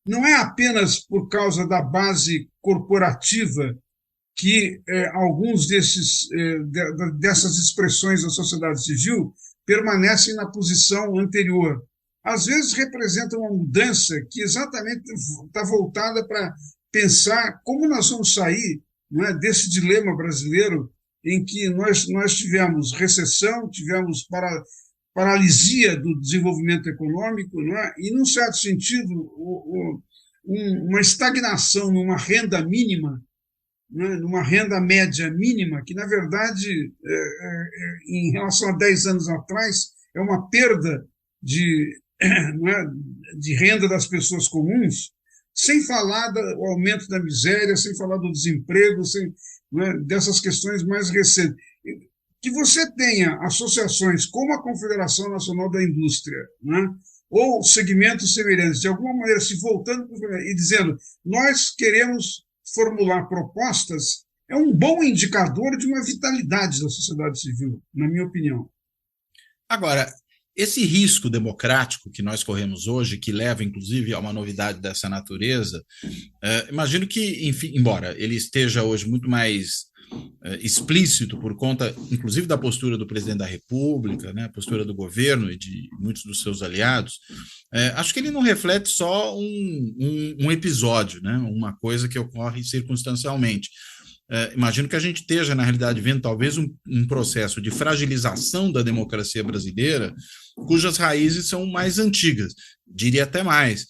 Não é apenas por causa da base corporativa que alguns dessas expressões da sociedade civil permanecem na posição anterior. Às vezes representam uma mudança que exatamente está voltada para pensar como nós vamos sair, não é, desse dilema brasileiro em que nós tivemos recessão, tivemos paralisia do desenvolvimento econômico, não é? E, num certo sentido, uma estagnação numa renda mínima, né? Numa renda média mínima, que, na verdade, em relação a 10 anos atrás, é uma perda não é? De renda das pessoas comuns, sem falar do aumento da miséria, sem falar do desemprego, não é? Dessas questões mais recentes. Que você tenha associações como a Confederação Nacional da Indústria, né, ou segmentos semelhantes, de alguma maneira se voltando e dizendo nós queremos formular propostas, é um bom indicador de uma vitalidade da sociedade civil, na minha opinião. Agora, esse risco democrático que nós corremos hoje, que leva, inclusive, a uma novidade dessa natureza, imagino que, enfim, embora ele esteja hoje muito mais explícito por conta, inclusive, da postura do presidente da República, né, a postura do governo e de muitos dos seus aliados, acho que ele não reflete só um episódio, né, uma coisa que ocorre circunstancialmente. Imagino que a gente esteja, na realidade, vendo talvez um processo de fragilização da democracia brasileira, cujas raízes são mais antigas, diria até mais.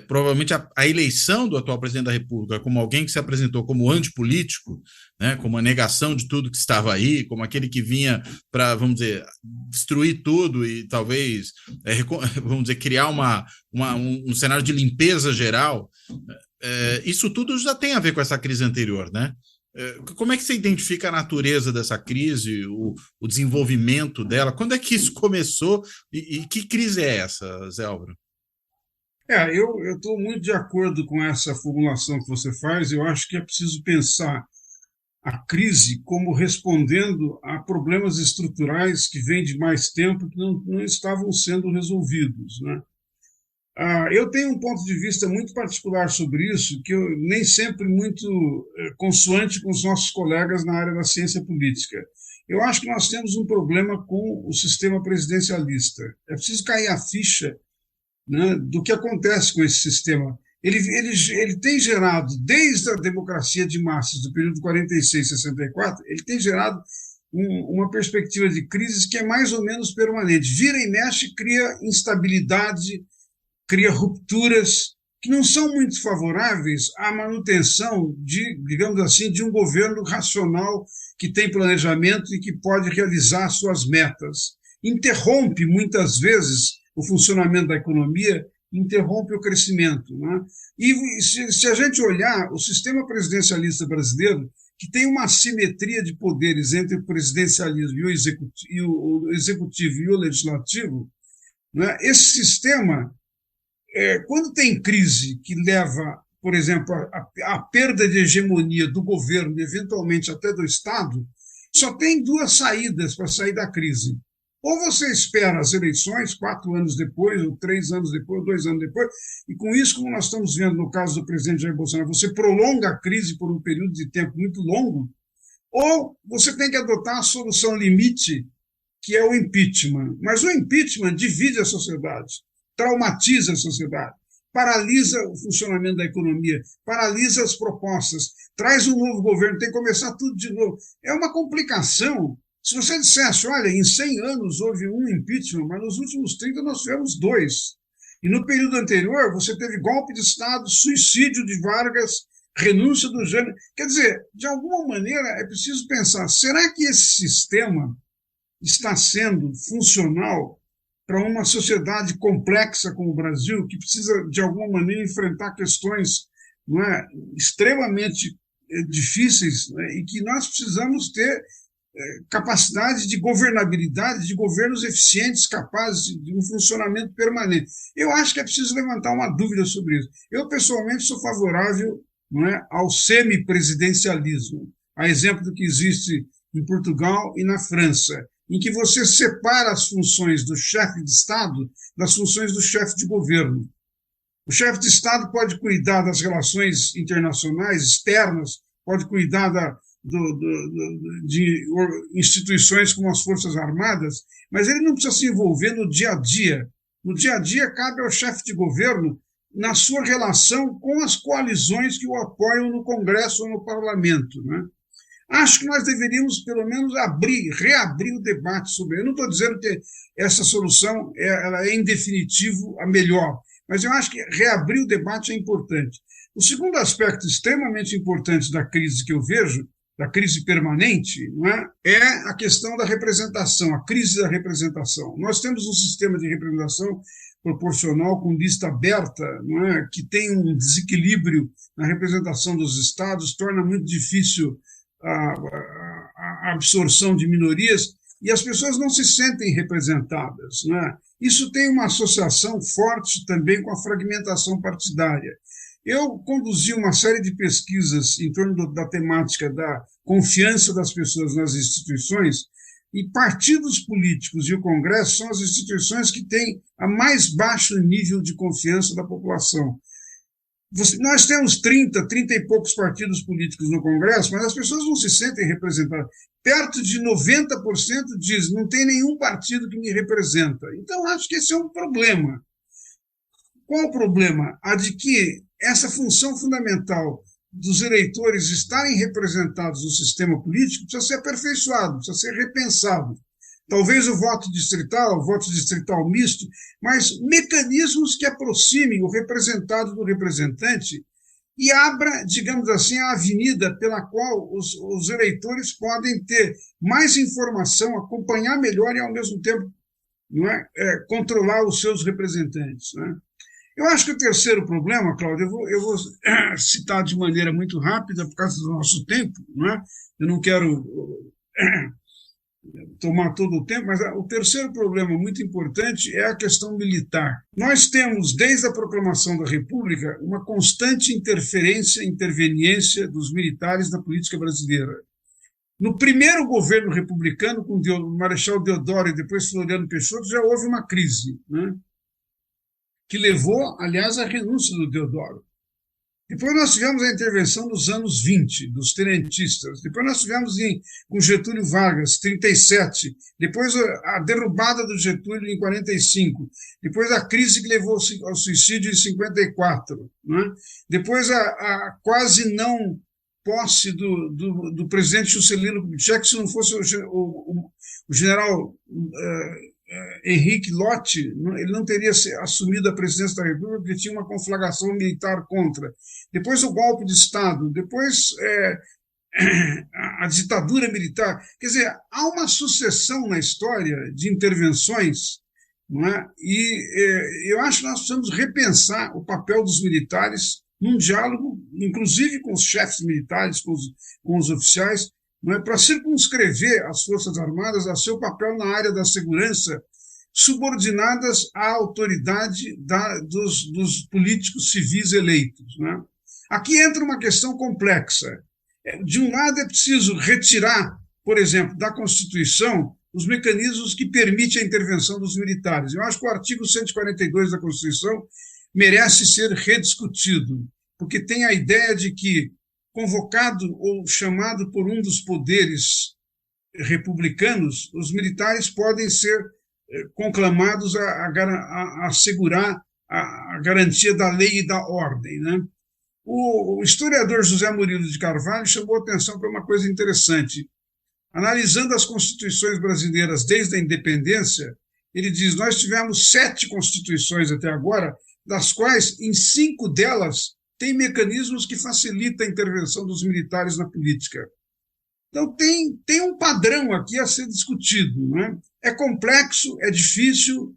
Provavelmente a eleição do atual presidente da República como alguém que se apresentou como antipolítico, né, como a negação de tudo que estava aí, como aquele que vinha para, vamos dizer, destruir tudo e talvez, vamos dizer, criar um cenário de limpeza geral, isso tudo já tem a ver com essa crise anterior, né? Como é que você identifica a natureza dessa crise, o desenvolvimento dela? Quando é que isso começou e que crise é essa, Zé Álvaro? Eu estou muito de acordo com essa formulação que você faz. Eu acho que é preciso pensar a crise como respondendo a problemas estruturais que vêm de mais tempo que não estavam sendo resolvidos, né? Eu tenho um ponto de vista muito particular sobre isso, que eu nem sempre muito consoante com os nossos colegas na área da ciência política. Eu acho que nós temos um problema com o sistema presidencialista. É preciso cair a ficha, né, do que acontece com esse sistema. Ele tem gerado, desde a democracia de massas do período de 46 e 64, ele tem gerado uma perspectiva de crise que é mais ou menos permanente. Vira e mexe, cria instabilidade, cria rupturas que não são muito favoráveis à manutenção digamos assim, de um governo racional que tem planejamento e que pode realizar suas metas. Interrompe, muitas vezes, o funcionamento da economia, interrompe o crescimento, né? E se a gente olhar o sistema presidencialista brasileiro, que tem uma assimetria de poderes entre o presidencialismo e o executivo e o legislativo, né? Esse sistema, quando tem crise que leva, por exemplo, à perda de hegemonia do governo, eventualmente até do Estado, só tem duas saídas para sair da crise. Ou você espera as eleições 4 anos depois, ou 3 anos depois, ou 2 anos depois, e com isso, como nós estamos vendo no caso do presidente Jair Bolsonaro, você prolonga a crise por um período de tempo muito longo, ou você tem que adotar a solução limite, que é o impeachment. Mas o impeachment divide a sociedade, traumatiza a sociedade, paralisa o funcionamento da economia, paralisa as propostas, traz um novo governo, tem que começar tudo de novo. É uma complicação. Se você dissesse, olha, em 100 anos houve um impeachment, mas nos últimos 30 nós tivemos 2. E no período anterior você teve golpe de Estado, suicídio de Vargas, renúncia do Jânio. Quer dizer, de alguma maneira é preciso pensar, será que esse sistema está sendo funcional para uma sociedade complexa como o Brasil, que precisa, de alguma maneira, enfrentar questões, não é, extremamente difíceis, né, e que nós precisamos ter capacidade de governabilidade, de governos eficientes, capazes de um funcionamento permanente. Eu acho que é preciso levantar uma dúvida sobre isso. Eu, pessoalmente, sou favorável, não é, ao semipresidencialismo, a exemplo do que existe em Portugal e na França, em que você separa as funções do chefe de Estado das funções do chefe de governo. O chefe de Estado pode cuidar das relações internacionais, externas, pode cuidar de instituições como as Forças Armadas, mas ele não precisa se envolver no dia a dia. No dia a dia, cabe ao chefe de governo na sua relação com as coalizões que o apoiam no Congresso ou no Parlamento, né? Acho que nós deveríamos, pelo menos, reabrir o debate sobre. Eu não estou dizendo que essa solução ela é, em definitivo, a melhor, mas eu acho que reabrir o debate é importante. O segundo aspecto extremamente importante da crise que eu vejo, da crise permanente, não é a questão da representação, a crise da representação. Nós temos um sistema de representação proporcional com lista aberta, não é, que tem um desequilíbrio na representação dos estados, torna muito difícil a absorção de minorias, e as pessoas não se sentem representadas, né? Isso tem uma associação forte também com a fragmentação partidária. Eu conduzi uma série de pesquisas em torno da temática da confiança das pessoas nas instituições, e partidos políticos e o Congresso são as instituições que têm a mais baixo nível de confiança da população. Nós temos 30 e poucos partidos políticos no Congresso, mas as pessoas não se sentem representadas. Perto de 90% diz, não tem nenhum partido que me representa. Então, acho que esse é um problema. Qual o problema? A de que essa função fundamental dos eleitores estarem representados no sistema político precisa ser aperfeiçoado, precisa ser repensado. Talvez o voto distrital misto, mas mecanismos que aproximem o representado do representante e abra, digamos assim, a avenida pela qual os eleitores podem ter mais informação, acompanhar melhor e, ao mesmo tempo, não é, controlar os seus representantes, né? Eu acho que o terceiro problema, Cláudio, eu vou citar de maneira muito rápida por causa do nosso tempo, não é? Eu não quero tomar todo o tempo, mas o terceiro problema muito importante é a questão militar. Nós temos, desde a proclamação da República, uma constante interferência, interveniência dos militares na política brasileira. No primeiro governo republicano, com o Marechal Deodoro e depois Floriano Peixoto, já houve uma crise, né? Que levou, aliás, à renúncia do Deodoro. Depois nós tivemos a intervenção nos anos 20, dos tenentistas. Depois nós tivemos com Getúlio Vargas, 37. Depois a derrubada do Getúlio em 45. Depois a crise que levou ao suicídio em 54. Né? Depois a quase não posse do presidente Juscelino Kubitschek, se não fosse o general Henrique Lott, ele não teria assumido a presidência da República porque tinha uma conflagração militar contra. Depois o golpe de Estado, depois a ditadura militar. Quer dizer, há uma sucessão na história de intervenções, não é? E eu acho que nós precisamos repensar o papel dos militares num diálogo, inclusive com os chefes militares, com os oficiais, não é? Para circunscrever as Forças Armadas a seu papel na área da segurança, subordinadas à autoridade dos políticos civis eleitos. Não é? Aqui entra uma questão complexa. De um lado, é preciso retirar, por exemplo, da Constituição os mecanismos que permitem a intervenção dos militares. Eu acho que o artigo 142 da Constituição merece ser rediscutido, porque tem a ideia de que, convocado ou chamado por um dos poderes republicanos, os militares podem ser conclamados a assegurar a garantia da lei e da ordem. Né? O historiador José Murilo de Carvalho chamou atenção para uma coisa interessante. Analisando as constituições brasileiras desde a independência, ele diz: nós tivemos 7 constituições até agora, das quais, em 5 delas, tem mecanismos que facilitam a intervenção dos militares na política. Então, tem um padrão aqui a ser discutido. Né? É complexo, é difícil,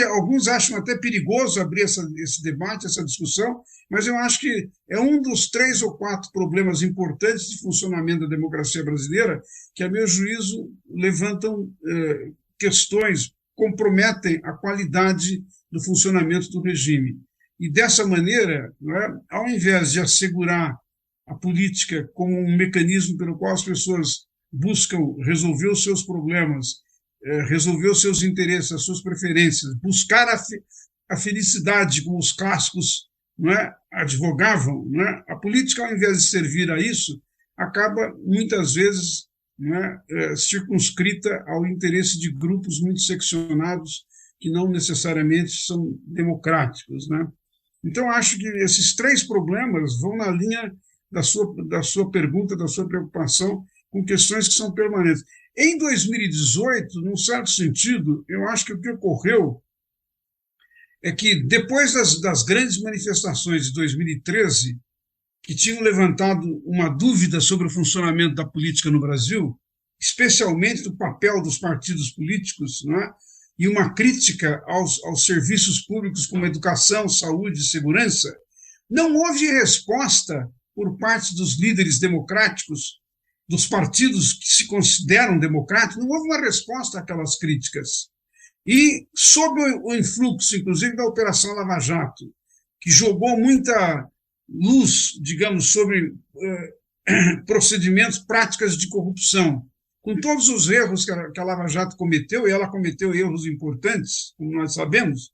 alguns acham até perigoso abrir esse debate, essa discussão, mas eu acho que é um dos 3 ou 4 problemas importantes de funcionamento da democracia brasileira que, a meu juízo, levantam questões, comprometem a qualidade do funcionamento do regime. E, dessa maneira, né, ao invés de assegurar a política como um mecanismo pelo qual as pessoas buscam resolver os seus problemas, resolver os seus interesses, as suas preferências, buscar a felicidade, como os clássicos, não é, advogavam, não é? A política, ao invés de servir a isso, acaba, muitas vezes, não é, circunscrita ao interesse de grupos muito seccionados que não necessariamente são democráticos. Né? Então, acho que esses 3 problemas vão na linha da sua pergunta, da sua preocupação com questões que são permanentes. Em 2018, num certo sentido, eu acho que o que ocorreu é que, depois das grandes manifestações de 2013, que tinham levantado uma dúvida sobre o funcionamento da política no Brasil, especialmente do papel dos partidos políticos, não é? E uma crítica aos serviços públicos como educação, saúde e segurança, não houve resposta por parte dos líderes democráticos, dos partidos que se consideram democráticos, não houve uma resposta àquelas críticas. E, sob o influxo, inclusive, da Operação Lava Jato, que jogou muita luz, digamos, sobre procedimentos, práticas de corrupção, com todos os erros que a Lava Jato cometeu, e ela cometeu erros importantes, como nós sabemos,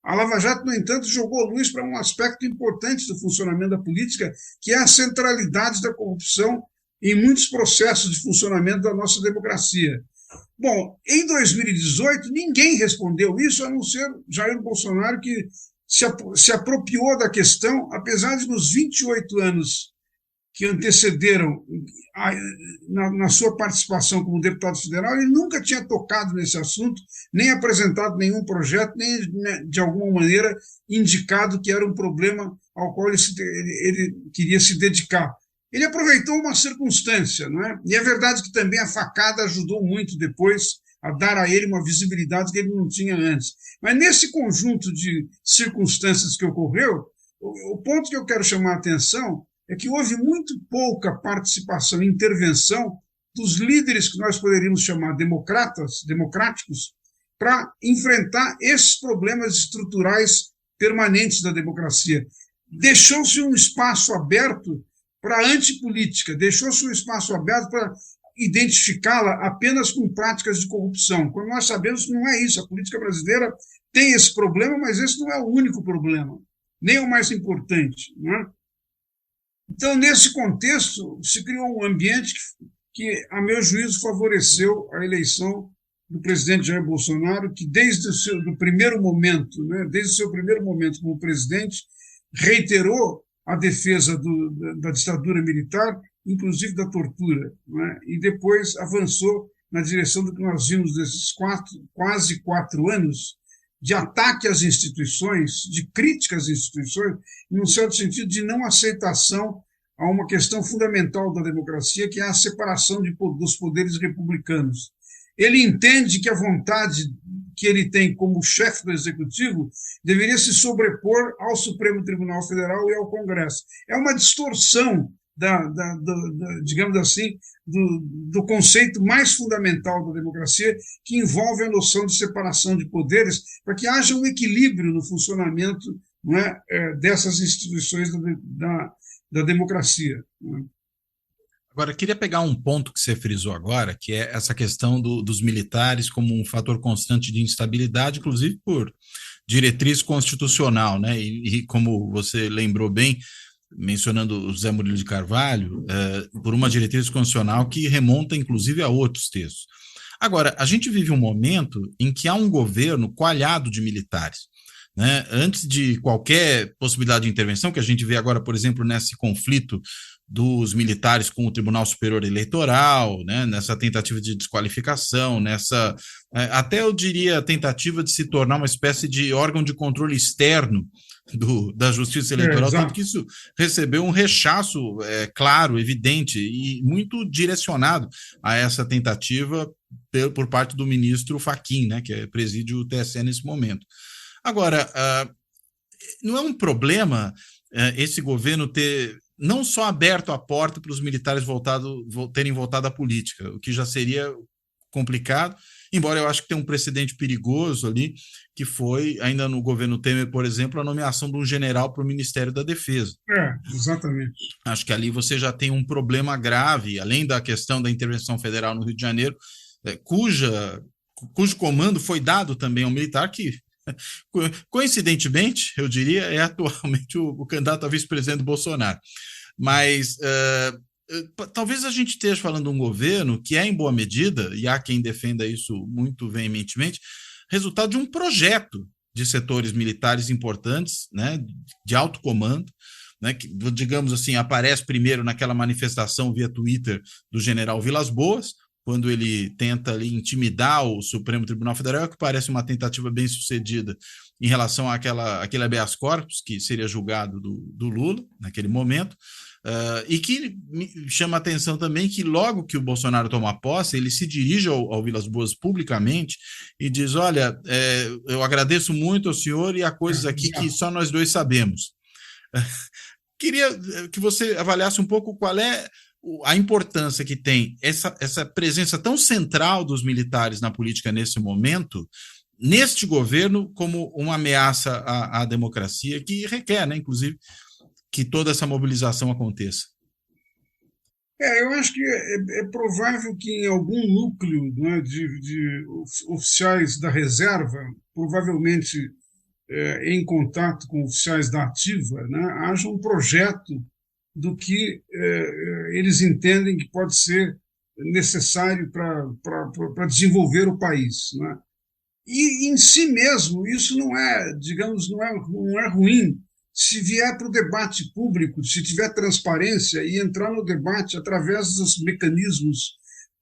a Lava Jato, no entanto, jogou luz para um aspecto importante do funcionamento da política, que é a centralidade da corrupção em muitos processos de funcionamento da nossa democracia. Bom, em 2018, ninguém respondeu isso, a não ser Jair Bolsonaro, que se apropriou da questão, apesar de nos 28 anos que antecederam na sua participação como deputado federal, ele nunca tinha tocado nesse assunto, nem apresentado nenhum projeto, nem de alguma maneira indicado que era um problema ao qual ele queria se dedicar. Ele aproveitou uma circunstância, não é? E é verdade que também a facada ajudou muito depois a dar a ele uma visibilidade que ele não tinha antes. Mas nesse conjunto de circunstâncias que ocorreu, o ponto que eu quero chamar a atenção é que houve muito pouca participação e intervenção dos líderes que nós poderíamos chamar democráticos, para enfrentar esses problemas estruturais permanentes da democracia. Deixou-se um espaço aberto para a antipolítica, deixou-se um espaço aberto para identificá-la apenas com práticas de corrupção, quando nós sabemos que não é isso. A política brasileira tem esse problema, mas esse não é o único problema, nem o mais importante. Não é? Então, nesse contexto, se criou um ambiente que, a meu juízo, favoreceu a eleição do presidente Jair Bolsonaro, que desde o seu primeiro momento, né, desde o seu primeiro momento como presidente, reiterou a defesa da ditadura militar, inclusive da tortura, né, e depois avançou na direção do que nós vimos desses quase 4 anos de ataque às instituições, de crítica às instituições, num certo sentido de não aceitação a uma questão fundamental da democracia, que é a separação dos poderes republicanos. Ele entende que a vontade que ele tem como chefe do Executivo deveria se sobrepor ao Supremo Tribunal Federal e ao Congresso. É uma distorção, digamos assim, do conceito mais fundamental da democracia, que envolve a noção de separação de poderes, para que haja um equilíbrio no funcionamento, não é, dessas instituições da democracia. Não é? Agora, eu queria pegar um ponto que você frisou agora, que é essa questão dos militares como um fator constante de instabilidade, inclusive por diretriz constitucional, né? E como você lembrou bem, mencionando o José Murilo de Carvalho, por uma diretriz constitucional que remonta, inclusive, a outros textos. Agora, a gente vive um momento em que há um governo coalhado de militares, né? Antes de qualquer possibilidade de intervenção, que a gente vê agora, por exemplo, nesse conflito dos militares com o Tribunal Superior Eleitoral, né, nessa tentativa de desqualificação, nessa, até eu diria, tentativa de se tornar uma espécie de órgão de controle externo da Justiça Eleitoral, tanto que isso recebeu um rechaço claro, evidente e muito direcionado a essa tentativa por parte do ministro Fachin, né, que preside o TSE nesse momento. Agora, não é um problema esse governo ter não só aberto a porta para os militares terem voltado à política, o que já seria complicado, embora eu acho que tem um precedente perigoso ali, que foi, ainda no governo Temer, por exemplo, a nomeação de um general para o Ministério da Defesa. Exatamente. Acho que ali você já tem um problema grave, além da questão da intervenção federal no Rio de Janeiro, cujo comando foi dado também ao militar, que coincidentemente, eu diria, é atualmente o candidato a vice-presidente do Bolsonaro. Mas talvez a gente esteja falando de um governo que é, em boa medida, e há quem defenda isso muito veementemente, resultado de um projeto de setores militares importantes, né, de alto comando, né, que, digamos assim, aparece primeiro naquela manifestação via Twitter do general Vilas Boas, quando ele tenta ali intimidar o Supremo Tribunal Federal, que parece uma tentativa bem sucedida em relação àquele habeas corpus, que seria julgado do Lula naquele momento, e que me chama a atenção também que logo que o Bolsonaro toma posse, ele se dirige ao Vilas Boas publicamente e diz, olha, eu agradeço muito ao senhor e há coisas aqui que só nós dois sabemos. Queria que você avaliasse um pouco qual é a importância que tem essa presença tão central dos militares na política nesse momento, neste governo, como uma ameaça à democracia, que requer, né, inclusive, que toda essa mobilização aconteça. Eu acho que é provável que em algum núcleo, né, de oficiais da reserva, provavelmente em contato com oficiais da ativa, né, haja um projeto do que eles entendem que pode ser necessário para desenvolver o país, né? E em si mesmo isso não é, digamos, não é ruim se vier para o debate público, se tiver transparência e entrar no debate através dos mecanismos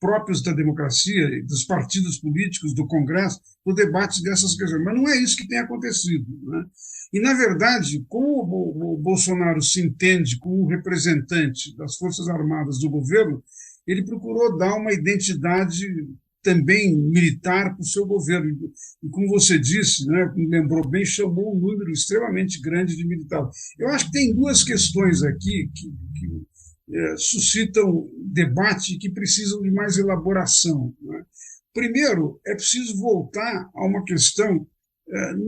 próprios da democracia, dos partidos políticos, do Congresso, o debate dessas questões. Mas não é isso que tem acontecido, né? E, na verdade, como o Bolsonaro se entende como representante das Forças Armadas do governo, ele procurou dar uma identidade também militar para o seu governo. E como você disse, né, me lembrou bem, chamou um número extremamente grande de militares. Eu acho que tem duas questões aqui que suscitam debate e que precisam de mais elaboração, né? Primeiro, é preciso voltar a uma questão.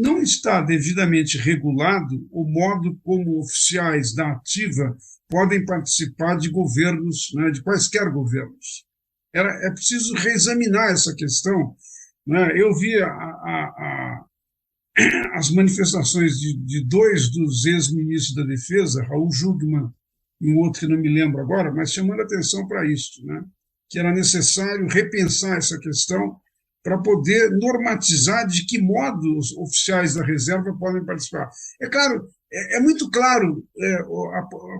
Não está devidamente regulado o modo como oficiais da ativa podem participar de governos, né, de quaisquer governos. É preciso reexaminar essa questão, né? Eu vi as manifestações de dois dos ex-ministros da Defesa, Raul Jungmann e um outro que não me lembro agora, mas chamando atenção para isso, né? Que era necessário repensar essa questão para poder normatizar de que modo os oficiais da reserva podem participar. É claro, é muito claro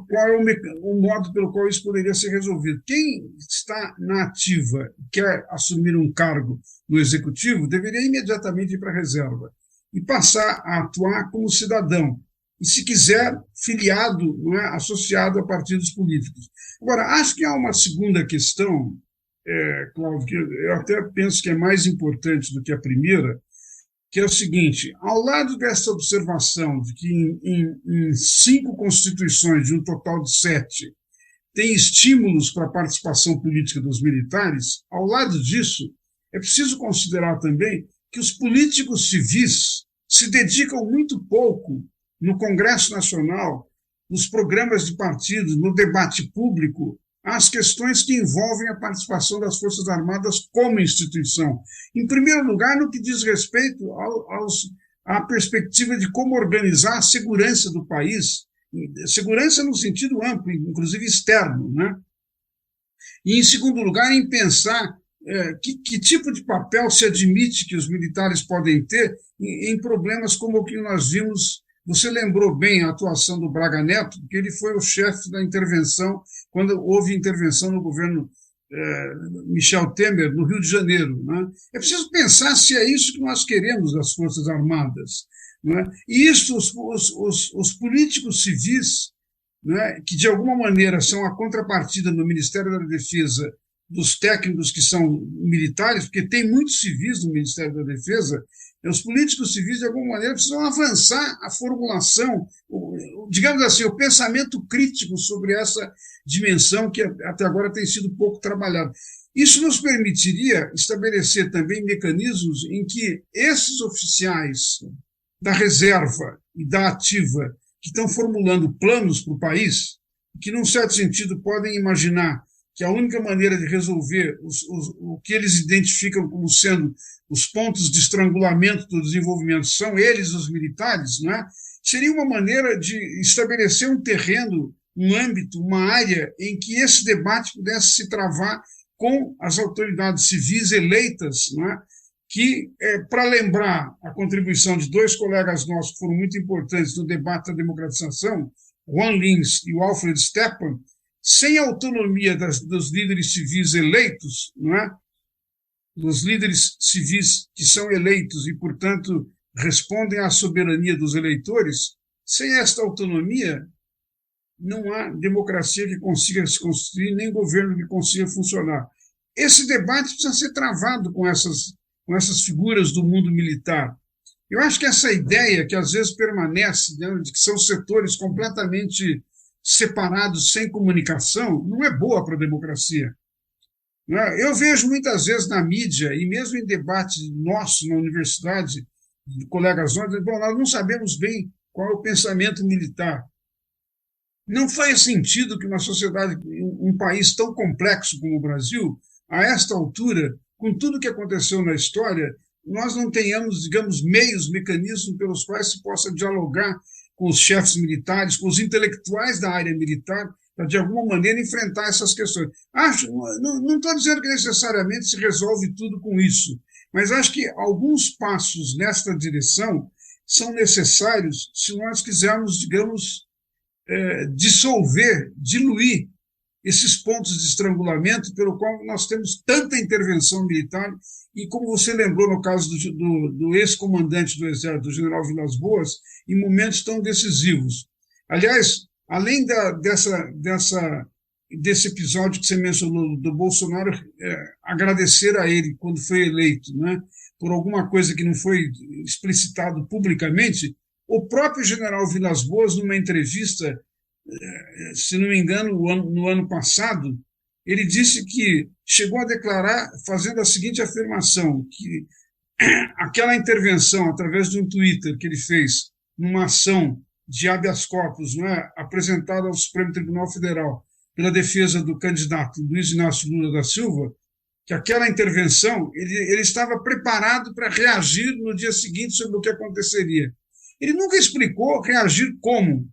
qual é o modo pelo qual isso poderia ser resolvido. Quem está na ativa e quer assumir um cargo no executivo deveria imediatamente ir para a reserva e passar a atuar como cidadão, e, se quiser, filiado, não é, associado a partidos políticos. Agora, acho que há uma segunda questão, Cláudio, que eu até penso que é mais importante do que a primeira, que é o seguinte: ao lado dessa observação de que em 5 constituições, de um total de 7, tem estímulos para a participação política dos militares, ao lado disso, é preciso considerar também que os políticos civis se dedicam muito pouco no Congresso Nacional, nos programas de partidos, no debate público, às questões que envolvem a participação das Forças Armadas como instituição. Em primeiro lugar, no que diz respeito à perspectiva de como organizar a segurança do país, segurança no sentido amplo, inclusive externo, né? E, em segundo lugar, em pensar que tipo de papel se admite que os militares podem ter em problemas como o que nós vimos. Você lembrou bem a atuação do Braga Neto, porque ele foi o chefe da intervenção, quando houve intervenção no governo Michel Temer, no Rio de Janeiro, né? É preciso pensar se é isso que nós queremos das Forças Armadas, né? E isso, os políticos civis, né, que de alguma maneira são a contrapartida no Ministério da Defesa dos técnicos que são militares, porque tem muitos civis no Ministério da Defesa. Os políticos civis, de alguma maneira, precisam avançar a formulação, digamos assim, o pensamento crítico sobre essa dimensão que até agora tem sido pouco trabalhada. Isso nos permitiria estabelecer também mecanismos em que esses oficiais da reserva e da ativa que estão formulando planos para o país, que, num certo sentido, podem imaginar que a única maneira de resolver o que eles identificam como sendo os pontos de estrangulamento do desenvolvimento são eles, os militares, né? Seria uma maneira de estabelecer um terreno, um âmbito, uma área em que esse debate pudesse se travar com as autoridades civis eleitas, né? Que, para lembrar a contribuição de 2 colegas nossos que foram muito importantes no debate da democratização, Juan Lins e o Alfred Stepan, sem a autonomia dos líderes civis eleitos, não é? Dos líderes civis que são eleitos e, portanto, respondem à soberania dos eleitores, sem esta autonomia, não há democracia que consiga se construir, nem governo que consiga funcionar. Esse debate precisa ser travado com essas figuras do mundo militar. Eu acho que essa ideia, que às vezes permanece, né, de que são setores completamente separados, sem comunicação, não é boa para a democracia. Eu vejo muitas vezes na mídia, e mesmo em debate nosso na universidade, de colegas nossos, bom, nós não sabemos bem qual é o pensamento militar. Não faz sentido que uma sociedade, um país tão complexo como o Brasil, a esta altura, com tudo que aconteceu na história, nós não tenhamos, digamos, meios, mecanismos pelos quais se possa dialogar com os chefes militares, com os intelectuais da área militar, para, de alguma maneira, enfrentar essas questões. Não estou dizendo que necessariamente se resolve tudo com isso, mas acho que alguns passos nesta direção são necessários se nós quisermos, digamos, diluir esses pontos de estrangulamento pelo qual nós temos tanta intervenção militar e, como você lembrou no caso do ex-comandante do Exército, do general Vilas Boas, em momentos tão decisivos. Aliás, além dessa desse episódio que você mencionou do Bolsonaro, agradecer a ele quando foi eleito, né, por alguma coisa que não foi explicitado publicamente. O próprio general Vilas Boas, numa entrevista, se não me engano, no ano passado, ele disse que chegou a declarar, fazendo a seguinte afirmação, que aquela intervenção, através de um Twitter que ele fez, numa ação de habeas corpus, né, apresentada ao Supremo Tribunal Federal pela defesa do candidato Luiz Inácio Lula da Silva, que aquela intervenção, ele estava preparado para reagir no dia seguinte sobre o que aconteceria. Ele nunca explicou reagir como.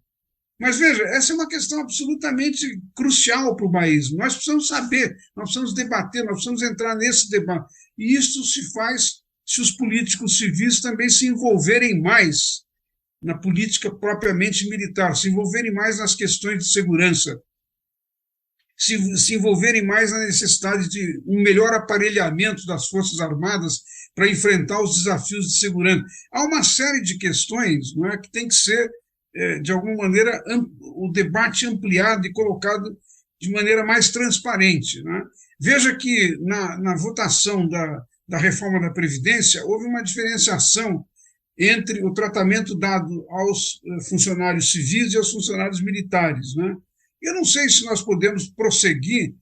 Mas veja, essa é uma questão absolutamente crucial para o país. Nós precisamos saber, nós precisamos debater, nós precisamos entrar nesse debate. E isso se faz se os políticos civis também se envolverem mais na política propriamente militar, se envolverem mais nas questões de segurança, se envolverem mais na necessidade de um melhor aparelhamento das Forças Armadas para enfrentar os desafios de segurança. Há uma série de questões, não é, que tem que ser, de alguma maneira, o debate ampliado e colocado de maneira mais transparente. Não é? Veja que na votação da reforma da Previdência houve uma diferenciação entre o tratamento dado aos funcionários civis e aos funcionários militares. Né? Eu não sei se nós podemos prosseguir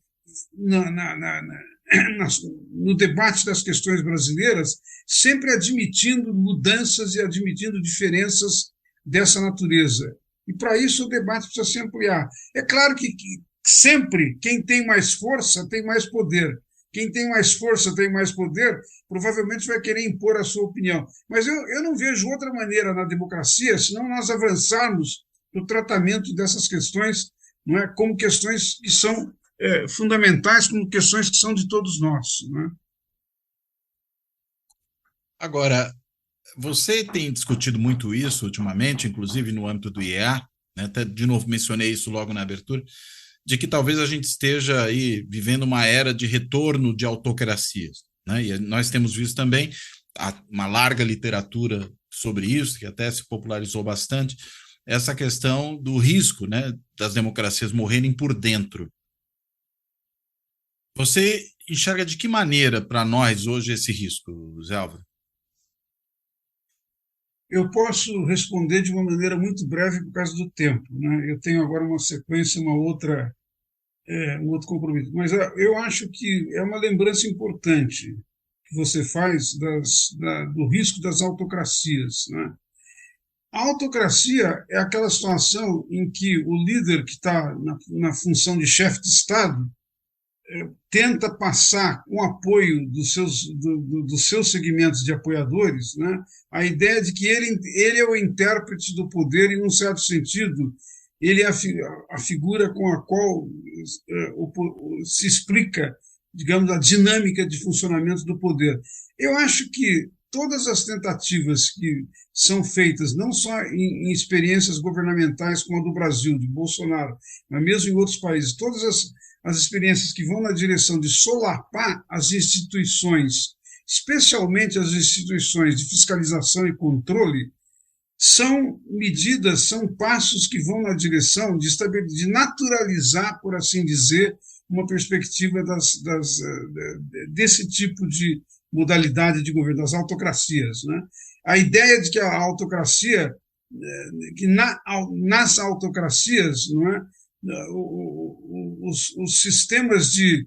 no debate das questões brasileiras, sempre admitindo mudanças e admitindo diferenças dessa natureza. E, para isso, o debate precisa se ampliar. É claro que sempre quem tem mais força tem mais poder. Quem tem mais força tem mais poder, provavelmente vai querer impor a sua opinião. Mas eu não vejo outra maneira na democracia, senão nós avançarmos no tratamento dessas questões, não é, como questões que são fundamentais, como questões que são de todos nós. Não é? Agora, você tem discutido muito isso ultimamente, inclusive no âmbito do IEA, né? Até de novo mencionei isso logo na abertura, de que talvez a gente esteja aí vivendo uma era de retorno de autocracias, né? E nós temos visto também uma larga literatura sobre isso, que até se popularizou bastante, essa questão do risco, né, das democracias morrerem por dentro. Você enxerga de que maneira para nós hoje esse risco, Zé Álvaro? Eu posso responder de uma maneira muito breve por causa do tempo. Né? Eu tenho agora uma sequência, um outro compromisso. Mas eu acho que é uma lembrança importante que você faz do risco das autocracias. Né? A autocracia é aquela situação em que o líder que está na função de chefe de Estado tenta passar com o apoio dos seus segmentos de apoiadores, né, a ideia de que ele é o intérprete do poder e, num certo sentido, ele é a figura com a qual se explica, digamos, a dinâmica de funcionamento do poder. Eu acho que todas as tentativas que são feitas, não só em experiências governamentais como a do Brasil, de Bolsonaro, mas mesmo em outros países, todas as experiências que vão na direção de solapar as instituições, especialmente as instituições de fiscalização e controle, são medidas, são passos que vão na direção de naturalizar, por assim dizer, uma perspectiva desse tipo de modalidade de governo, das autocracias. Né? A ideia de que a autocracia, que nas autocracias, não é, os sistemas de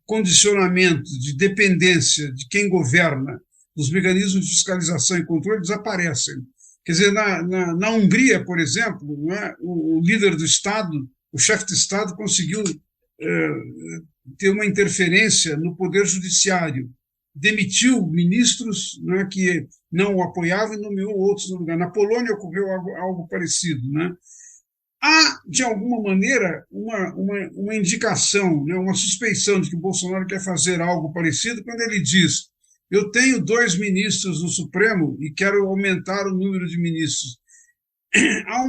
condicionamento, de dependência de quem governa, os mecanismos de fiscalização e controle desaparecem. Quer dizer, na Hungria, por exemplo, não é, o líder do Estado, o chefe de Estado, conseguiu ter uma interferência no poder judiciário, demitiu ministros, né, que não o apoiavam e nomeou outros no lugar. Na Polônia ocorreu algo parecido. Né? Há, de alguma maneira, uma indicação, né, uma suspeição de que o Bolsonaro quer fazer algo parecido quando ele diz: eu tenho 2 ministros no Supremo e quero aumentar o número de ministros. Há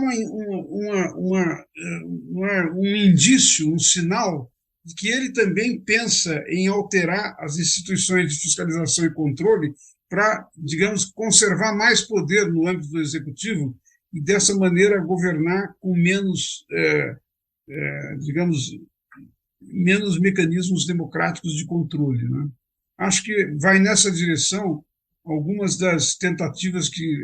um indício, um sinal de que ele também pensa em alterar as instituições de fiscalização e controle para, digamos, conservar mais poder no âmbito do executivo e, dessa maneira, governar com menos digamos, menos mecanismos democráticos de controle, né? Acho que vai nessa direção algumas das tentativas que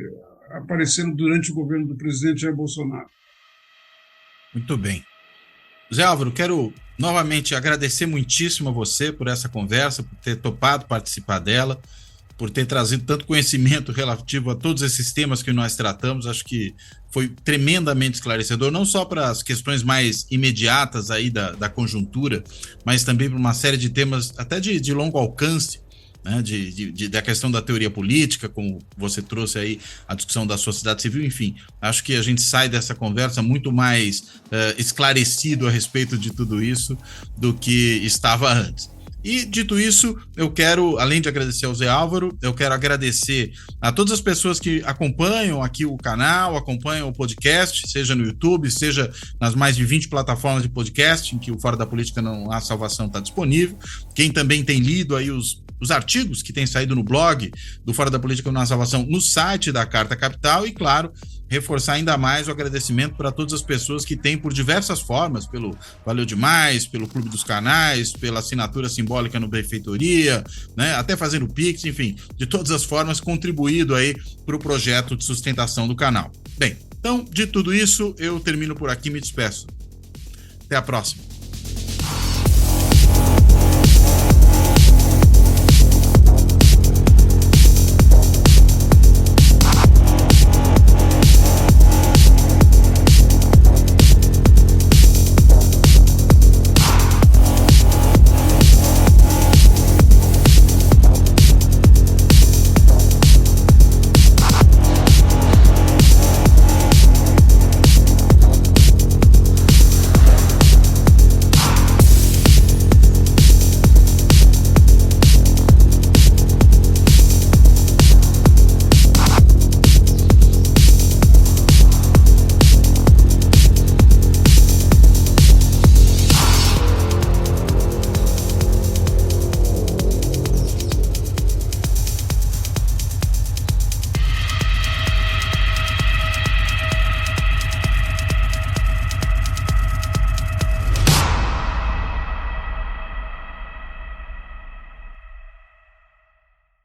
apareceram durante o governo do presidente Jair Bolsonaro. Muito bem. Zé Álvaro, quero novamente agradecer muitíssimo a você por essa conversa, por ter topado participar dela, por ter trazido tanto conhecimento relativo a todos esses temas que nós tratamos. Acho que foi tremendamente esclarecedor, não só para as questões mais imediatas aí da conjuntura, mas também para uma série de temas até de longo alcance, né, da questão da teoria política, como você trouxe aí a discussão da sociedade civil, enfim. Acho que a gente sai dessa conversa muito mais esclarecido a respeito de tudo isso do que estava antes. E, dito isso, eu quero, além de agradecer ao Zé Álvaro, eu quero agradecer a todas as pessoas que acompanham aqui o canal, acompanham o podcast, seja no YouTube, seja nas mais de 20 plataformas de podcast, em que o Fora da Política Não Há Salvação está disponível. Quem também tem lido aí os artigos que têm saído no blog do Fora da Política Não Há Salvação, no site da Carta Capital, e, claro, reforçar ainda mais o agradecimento para todas as pessoas que têm, por diversas formas, pelo Valeu Demais, pelo Clube dos Canais, pela assinatura simbólica no Benfeitoria, né, até fazendo Pix, enfim, de todas as formas, contribuído aí para o projeto de sustentação do canal. Bem, então, de tudo isso, eu termino por aqui e me despeço. Até a próxima.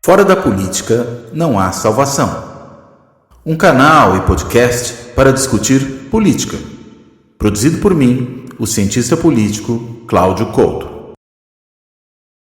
Fora da Política Não Há Salvação. Um canal e podcast para discutir política. Produzido por mim, o cientista político Cláudio Couto.